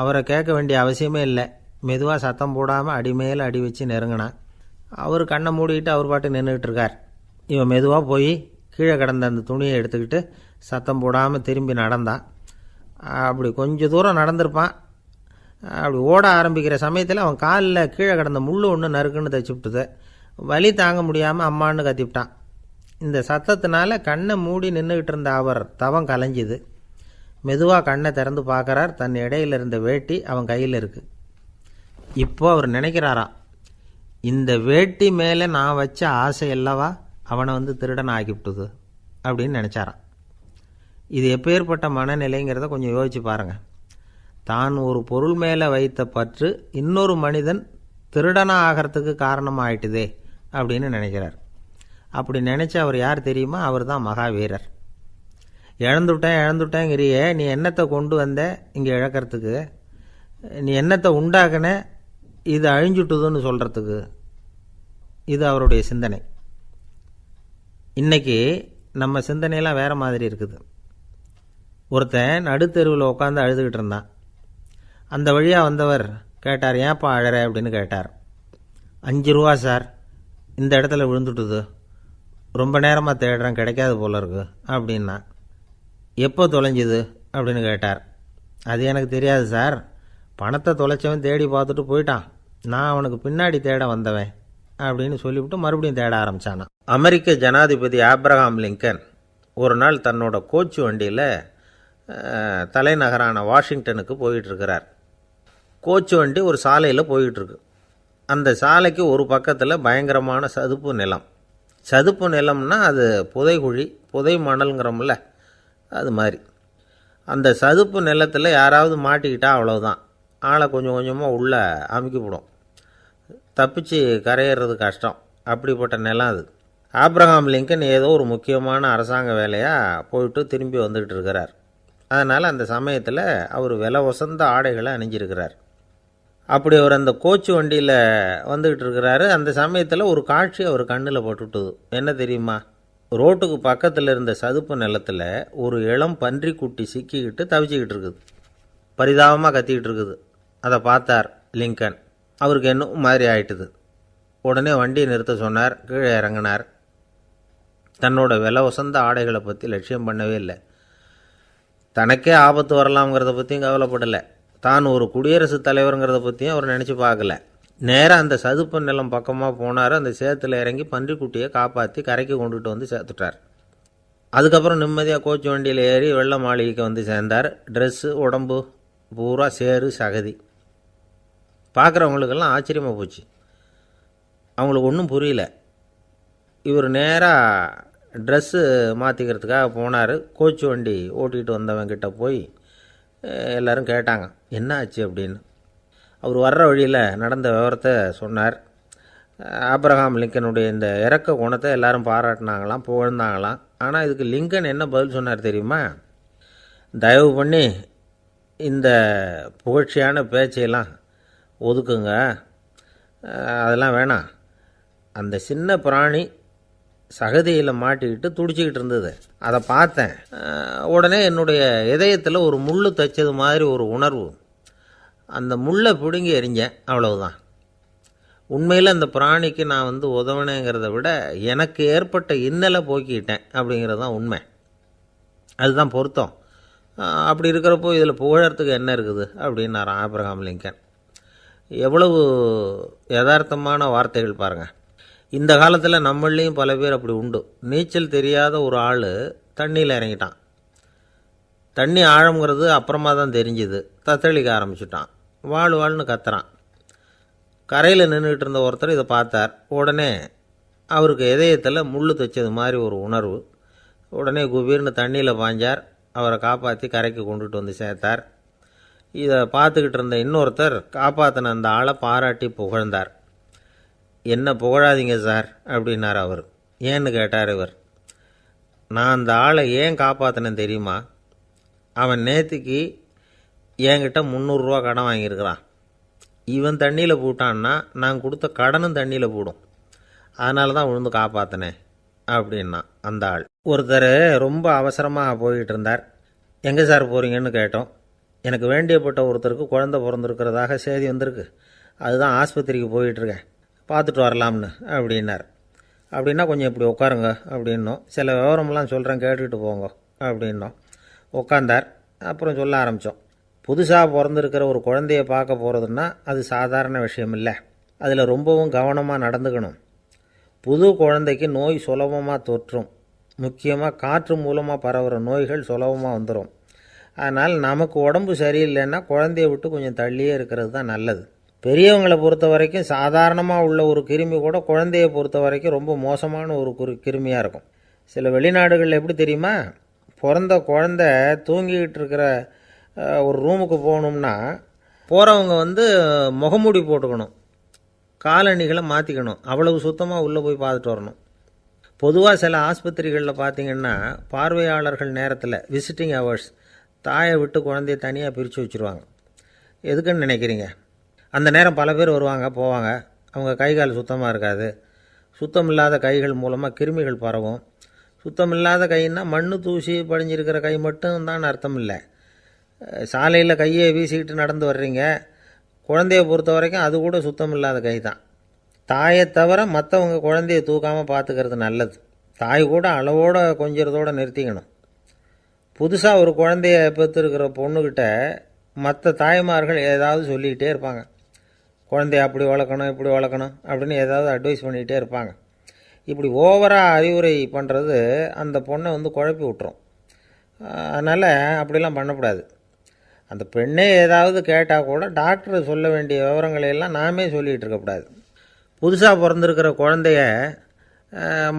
அவரை கேட்க வேண்டிய அவசியமே இல்லை. மெதுவாக சத்தம் போடாமல் அடி மேலே அடி வச்சு நெருங்கினான். அவர் கண்ணை மூடிக்கிட்டு அவர் பாட்டு நின்றுக்கிட்டு இருக்கார். இவன் மெதுவாக போய் கீழே கிடந்த அந்த துணியை எடுத்துக்கிட்டு சத்தம் போடாமல் திரும்பி நடந்தான். அப்படி கொஞ்சம் தூரம் நடந்திருப்பான். அப்படி ஓட ஆரம்பிக்கிற சமயத்தில் அவன் காலில் கீழே கிடந்த முள் ஒன்று நறுக்குன்னு தைச்சி விட்டுது. வலி தாங்க முடியாமல் அம்மான்னு கத்திவிட்டான். இந்த சத்தத்தினால கண்ணை மூடி நின்றுக்கிட்டு இருந்த அவர் தவம் கலைஞ்சிது. மெதுவாக கண்ணை திறந்து பார்க்குறார். தன் இடையில இருந்த வேட்டி அவன் கையில் இருக்குது. இப்போ அவர் நினைக்கிறாராம், இந்த வேட்டி மேலே நான் வச்ச ஆசை அல்லவா அவனை வந்து திருடன் ஆக்கிவிட்டுது அப்படின்னு நினச்சாரான். இது எப்பேற்பட்ட மனநிலைங்கிறத கொஞ்சம் யோசிச்சு பாருங்கள். தான் ஒரு பொருள் மேலே வைத்த பற்று இன்னொரு மனிதன் திருடனாக ஆகிறதுக்கு காரணமாக ஆயிட்டுதே அப்படின்னு நினைக்கிறார். அப்படி நினச்ச அவர் யார் தெரியுமா? அவர் தான் மகாவீரர். இழந்துட்டேங்கிறியே, நீ என்னத்தை கொண்டு வந்த இங்கே இழக்கிறதுக்கு? நீ என்னத்தை உண்டாக்குன இது அழிஞ்சுட்டுதுன்னு சொல்கிறதுக்கு? இது அவருடைய சிந்தனை. இன்றைக்கி நம்ம சிந்தனையெல்லாம் வேறு மாதிரி இருக்குது. ஒருத்தன் நடுத்தெருவில் உட்காந்து அழுதுகிட்டு இருந்தான். அந்த வழியாக வந்தவர் கேட்டார், ஏன்ப்பா அழற அப்படின்னு கேட்டார். 5 ரூபா சார், இந்த இடத்துல விழுந்துட்டுது, ரொம்ப நேரமாக தேடுறேன், கிடைக்காது போல இருக்கு அப்படின்னா. எப்போ தொலைஞ்சுது அப்படின்னு கேட்டார். அது எனக்கு தெரியாது சார், பணத்தை தொலைச்சவன் தேடி பார்த்துட்டு போயிட்டான், நான் அவனுக்கு பின்னாடி தேட வந்தவன் அப்படின்னு சொல்லிவிட்டு மறுபடியும் தேட ஆரம்பித்தானா. அமெரிக்க ஜனாதிபதி ஆப்ரஹாம் லிங்கன் ஒரு நாள் தன்னோட கோச்சு வண்டியில் தலைநகரான வாஷிங்டனுக்கு போயிட்டுருக்கிறார். கோச்சு வண்டி ஒரு சாலையில் போயிட்டுருக்கு. அந்த சாலைக்கு ஒரு பக்கத்தில் பயங்கரமான சதுப்பு நிலம். சதுப்பு நிலம்னா அது புதைகுழி, புதை மணல்ங்கிறோம்ல, அது மாதிரி. அந்த சதுப்பு நிலத்தில் யாராவது மாட்டிக்கிட்டால் அவ்வளோதான், ஆளை கொஞ்சம் கொஞ்சமாக உள்ளே அமுக்கிவிடும், தப்பிச்சு கரையேறது கஷ்டம். அப்படிப்பட்ட நிலம் அது. ஆப்ரஹாம் லிங்கன் ஏதோ ஒரு முக்கியமான அரசாங்க வேலையாக போயிட்டு திரும்பி வந்துக்கிட்டு இருக்கிறார். அதனால் அந்த சமயத்தில் அவர் விலை உசந்த ஆடைகளை அணிஞ்சிருக்கிறார். அப்படி அவர் அந்த கோச்சு வண்டியில் வந்துக்கிட்டு இருக்கிறாரு. அந்த சமயத்தில் ஒரு காட்சி அவர் கண்ணில் பட்டுட்டுது. என்ன தெரியுமா? ரோட்டுக்கு பக்கத்தில் இருந்த சதுப்பு நிலத்தில் ஒரு இளம் பன்றிக்குட்டி சிக்கிக்கிட்டு தவிச்சிக்கிட்டு இருக்குது, பரிதாபமாக கத்திக்கிட்டு இருக்குது. அதை பார்த்தார் லிங்கன். அவருக்கு இன்னும் மாதிரி ஆயிட்டுது. உடனே வண்டியை நிறுத்த சொன்னார். கீழே இறங்கினார். தன்னோட விலை உசந்த ஆடைகளை பற்றி லட்சியம் பண்ணவே இல்லை. தனக்கே ஆபத்து வரலாம்ங்கிறத பற்றியும் கவலைப்படலை. தான் ஒரு குடியரசுத் தலைவருங்கிறத பற்றியும் அவர் நினச்சி பார்க்கல. நேராக அந்த சதுப்பு நிலம் பக்கமாக போனார். அந்த சேத்துல இறங்கி பன்றிக்குட்டியை காப்பாற்றி கரைக்கு கொண்டுட்டு வந்து சேர்த்துட்டார். அதுக்கப்புறம் நிம்மதியாக கோச்சு வண்டியில் ஏறி வெள்ளை மாளிகைக்கு வந்து சேர்ந்தார். ட்ரெஸ்ஸு, உடம்பு பூரா சேறு சகதி. பார்க்குறவங்களுக்கெல்லாம் ஆச்சரியமாக போச்சு. அவங்களுக்கு ஒன்றும் புரியல. இவர் நேராக ட்ரெஸ்ஸு மாற்றிக்கிறதுக்காக போனார். கோச்சு வண்டி ஓட்டிகிட்டு வந்தவங்கிட்ட போய் எல்லோரும் கேட்டாங்க, என்ன ஆச்சு அப்படின்னு. அவர் வர்ற வழியில் நடந்த விவரத்தை சொன்னார். ஆப்ரஹாம் லிங்கனுடைய இந்த இறக்க குணத்தை எல்லாரும் பாராட்டினாங்களாம், புகழ்ந்தாங்களாம். ஆனால் இதுக்கு லிங்கன் என்ன பதில் சொன்னார் தெரியுமா? தயவு பண்ணி இந்த புகழ்ச்சியான பேச்சையெல்லாம் ஒதுக்குங்க, அதெல்லாம் வேணாம். அந்த சின்ன பிராணி சகதியில் மாட்டிக்கிட்டு துடிச்சிக்கிட்டு இருந்தது, அதை பார்த்தேன். உடனே என்னுடைய இதயத்தில் ஒரு முள் தைச்சது மாதிரி ஒரு உணர்வு. அந்த முள்ளை பிடுங்கி எறிஞ்சேன், அவ்வளவுதான். உண்மையில் அந்த பிராணிக்கு நான் உதவினேங்கிறத விட எனக்கு ஏற்பட்ட இன்னலை போக்கிக்கிட்டேன் அப்படிங்கிறது தான் உண்மை. அதுதான் பொருத்தம். அப்படி இருக்கிறப்போ இதில் புகழறதுக்கு என்ன இருக்குது அப்படின்னாராம் ஆப்ரஹாம் லிங்கன். எவ்வளவு யதார்த்தமான வார்த்தைகள் பாருங்கள். இந்த காலத்தில் நம்மளையும் பல பேர் அப்படி உண்டு. நீச்சல் தெரியாத ஒரு ஆள் தண்ணியில் இறங்கிட்டான். தண்ணி ஆழம்ங்கிறது அப்புறமா தான் தெரிஞ்சுது. தத்தளிக்க ஆரம்பிச்சுட்டான். வாழ்னு கத்துறான். கரையில் நின்றுக்கிட்டு இருந்த ஒருத்தர் இதை பார்த்தார். உடனே அவருக்கு இதயத்தில் முள் தைச்சது மாதிரி ஒரு உணர்வு. உடனே குபீர்னு தண்ணியில் பாய்ஞ்சார். அவரை காப்பாற்றி கரைக்கு கொண்டுட்டு வந்து சேர்த்தார். இதை பார்த்துக்கிட்டு இருந்த இன்னொருத்தர் காப்பாற்றின அந்த ஆளை பாராட்டி புகழ்ந்தார். என்ன புகழாதீங்க சார் அப்படின்னார் அவர். ஏன்னு கேட்டார் இவர். நான் அந்த ஆளை ஏன் காப்பாற்றினேன் தெரியுமா? அவன் நேற்றுக்கு என்கிட்ட 300 ரூபா கடன் வாங்கியிருக்கிறான். இவன் தண்ணியில் போட்டான்னா நான் கொடுத்த கடனும் தண்ணியில் போடும், அதனால தான் விழுந்து காப்பாற்றினேன் அப்படின்னா அந்த ஆள். ஒருத்தர் ரொம்ப அவசரமாக போய்கிட்டு இருந்தார். எங்கே சார் போகிறீங்கன்னு கேட்டோம். எனக்கு வேண்டியப்பட்ட ஒருத்தருக்கு குழந்தை பிறந்திருக்கிறதாக செய்தி வந்திருக்கு, அதுதான் ஆஸ்பத்திரிக்கு போயிட்டுருக்கேன், பார்த்துட்டு வரலாம்னு அப்படின்னார். அப்படின்னா கொஞ்சம் இப்படி உட்காருங்க அப்படின்னோம். சில விவரமெல்லாம் சொல்கிறேன், கேட்டுக்கிட்டு போங்க அப்படின்னோம். உட்காந்தார். அப்புறம் சொல்ல ஆரம்பித்தோம். புதுசாக பிறந்திருக்கிற ஒரு குழந்தைய பார்க்க போகிறதுன்னா அது சாதாரண விஷயம் இல்லை. அதில் ரொம்பவும் கவனமாக நடந்துக்கணும். புது குழந்தைக்கு நோய் சுலபமாக தொற்றும். முக்கியமாக காற்று மூலமாக பரவுகிற நோய்கள் சுலபமாக வந்துடும். அதனால் நமக்கு உடம்பு சரியில்லைன்னா குழந்தைய விட்டு கொஞ்சம் தள்ளியே இருக்கிறது தான் நல்லது. பெரியவங்களை பொறுத்த வரைக்கும் சாதாரணமாக உள்ள ஒரு கிருமி கூட குழந்தையை பொறுத்த வரைக்கும் ரொம்ப மோசமான ஒரு கிருமியாக இருக்கும். சில வெளிநாடுகளில் எப்படி தெரியுமா? பிறந்த குழந்தை தூங்கிக்கிட்டு இருக்கிற ஒரு ரூமுக்கு போகணும்னா போகிறவங்க முகமூடி போட்டுக்கணும், காலணிகளை மாற்றிக்கணும், அவ்வளவு சுத்தமாக உள்ளே போய் பார்த்துட்டு வரணும். பொதுவாக சில ஆஸ்பத்திரிகளில் பார்த்திங்கன்னா பார்வையாளர்கள் நேரத்தில் விசிட்டிங் ஹவர்ஸ் தாயை விட்டு குழந்தைய தனியாக பிரித்து வச்சுருவாங்க. எதுக்குன்னு நினைக்கிறீங்க? அந்த நேரம் பல பேர் வருவாங்க போவாங்க. அவங்க கை கால் சுத்தமாக இருக்காது. சுத்தம் இல்லாத கைகள் மூலமாக கிருமிகள் பரவும். சுத்தமில்லாத கைன்னா மண்ணு தூசி படிஞ்சிருக்கிற கை மட்டும் தான் அர்த்தம் இல்லை. சாலையில் கையை வீசிக்கிட்டு நடந்து வர்றீங்க, குழந்தைய பொறுத்த வரைக்கும் அது கூட சுத்தம் இல்லாத கை தான். தாயை தவிர மற்றவங்க குழந்தைய தூக்காமல் பார்த்துக்கிறது நல்லது. தாய் கூட அளவோடு கொஞ்சிறதோடு நிறுத்திக்கணும். புதுசாக ஒரு குழந்தைய பெற்றுருக்கிற பொண்ணுக்கிட்ட மற்ற தாய்மார்கள் ஏதாவது சொல்லிக்கிட்டே இருப்பாங்க. குழந்தைய அப்படி வளர்க்கணும் இப்படி வளர்க்கணும் அப்படின்னு ஏதாவது அட்வைஸ் பண்ணிக்கிட்டே இருப்பாங்க. இப்படி ஓவராக அறிவுரை பண்ணுறது அந்த பொண்ணை குழப்பி விட்டுரும். அதனால் அப்படிலாம் பண்ணக்கூடாது. அந்த பெண்ணே ஏதாவது கேட்டால் கூட டாக்டர் சொல்ல வேண்டிய விவரங்களையெல்லாம் நாமே சொல்லிகிட்டு இருக்கக்கூடாது. புதுசாக பிறந்திருக்கிற குழந்தைய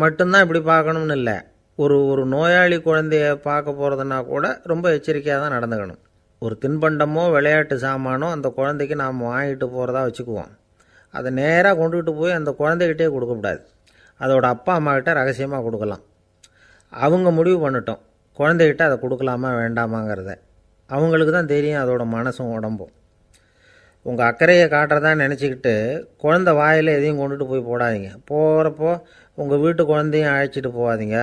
மட்டும்தான் இப்படி பார்க்கணும்னு இல்லை. ஒரு நோயாளி குழந்தைய பார்க்க போகிறதுனா கூட ரொம்ப எச்சரிக்கையாக தான் நடந்துக்கணும். ஒரு தின்பண்டமோ விளையாட்டு சாமானோ அந்த குழந்தைக்கு நாம் வாங்கிட்டு போகிறதா வச்சுக்குவோம். அதை நேராக கொண்டுகிட்டு போய் அந்த குழந்தைகிட்டே கொடுக்கக்கூடாது. அதோட அப்பா அம்மாக்கிட்ட ரகசியமாக கொடுக்கலாம். அவங்க முடிவு பண்ணட்டும் குழந்தைகிட்ட அதை கொடுக்கலாமா வேண்டாமாங்கிறத. அவங்களுக்கு தான் தெரியும் அதோட மனசும் உடம்பும். உங்கள் அக்கறையை காட்டுறதா நினச்சிக்கிட்டு குழந்தை வாயில் எதையும் கொண்டுட்டு போய் போடாதீங்க. போகிறப்போ உங்கள் வீட்டு குழந்தையும் அழைச்சிட்டு போகாதீங்க.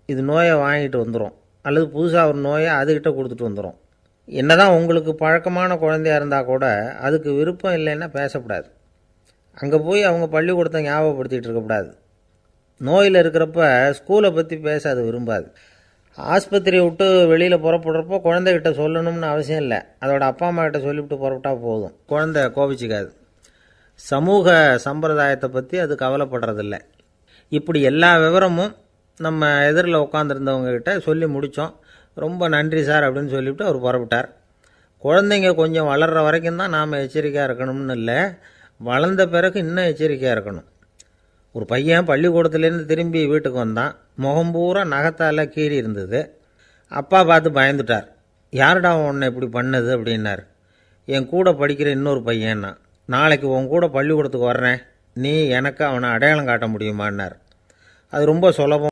இது நோயை வாங்கிட்டு வந்துடும், அல்லது புதுசாக ஒரு நோயை அதுக்கிட்ட கொடுத்துட்டு வந்துடும். என்ன தான் உங்களுக்கு பழக்கமான குழந்தையாக இருந்தால் கூட அதுக்கு விருப்பம் இல்லைன்னா பேசக்கூடாது. அங்கே போய் அவங்க பள்ளிக்கூடத்தை ஞாபகப்படுத்திகிட்டு இருக்கக்கூடாது. நோயில் இருக்கிறப்ப ஸ்கூலை பற்றி பேச அது விரும்பாது. ஆஸ்பத்திரியை விட்டு வெளியில் புறப்படுறப்போ குழந்தைகிட்ட சொல்லணும்னு அவசியம் இல்லை. அதோட அப்பா அம்மா கிட்ட சொல்லிவிட்டு புறப்பட்டா போதும். குழந்தை கோபிச்சிக்காது. சமூக சம்பிரதாயத்தை பற்றி அது கவலைப்படுறதில்ல. இப்படி எல்லா விவரமும் நம்ம எதிரில் உட்காந்துருந்தவங்ககிட்ட சொல்லி முடித்தோம். ரொம்ப நன்றி சார் அப்படின்னு சொல்லிவிட்டு அவர் புறப்பட்டார். குழந்தைங்க கொஞ்சம் வளர்கிற வரைக்கும் தான் நாம் எச்சரிக்கையாக இருக்கணும்னு இல்லை, வளர்ந்த பிறகு இன்னும் எச்சரிக்கையாக இருக்கணும். ஒரு பையன் பள்ளிக்கூடத்துலேருந்து திரும்பி வீட்டுக்கு வந்தான். முகம் பூரா நகத்தால் கீறி இருந்தது. அப்பா பார்த்து பயந்துட்டார். யாருடா உன்னை இப்படி பண்ணது அப்படின்னார். என் கூட படிக்கிற இன்னொரு பையன்னா. நாளைக்கு உன் கூட பள்ளிக்கூடத்துக்கு வர்றேன், நீ எனக்கு அவனை அடையாளம் காட்ட முடியுமான்னார். அது ரொம்ப சுலபம்.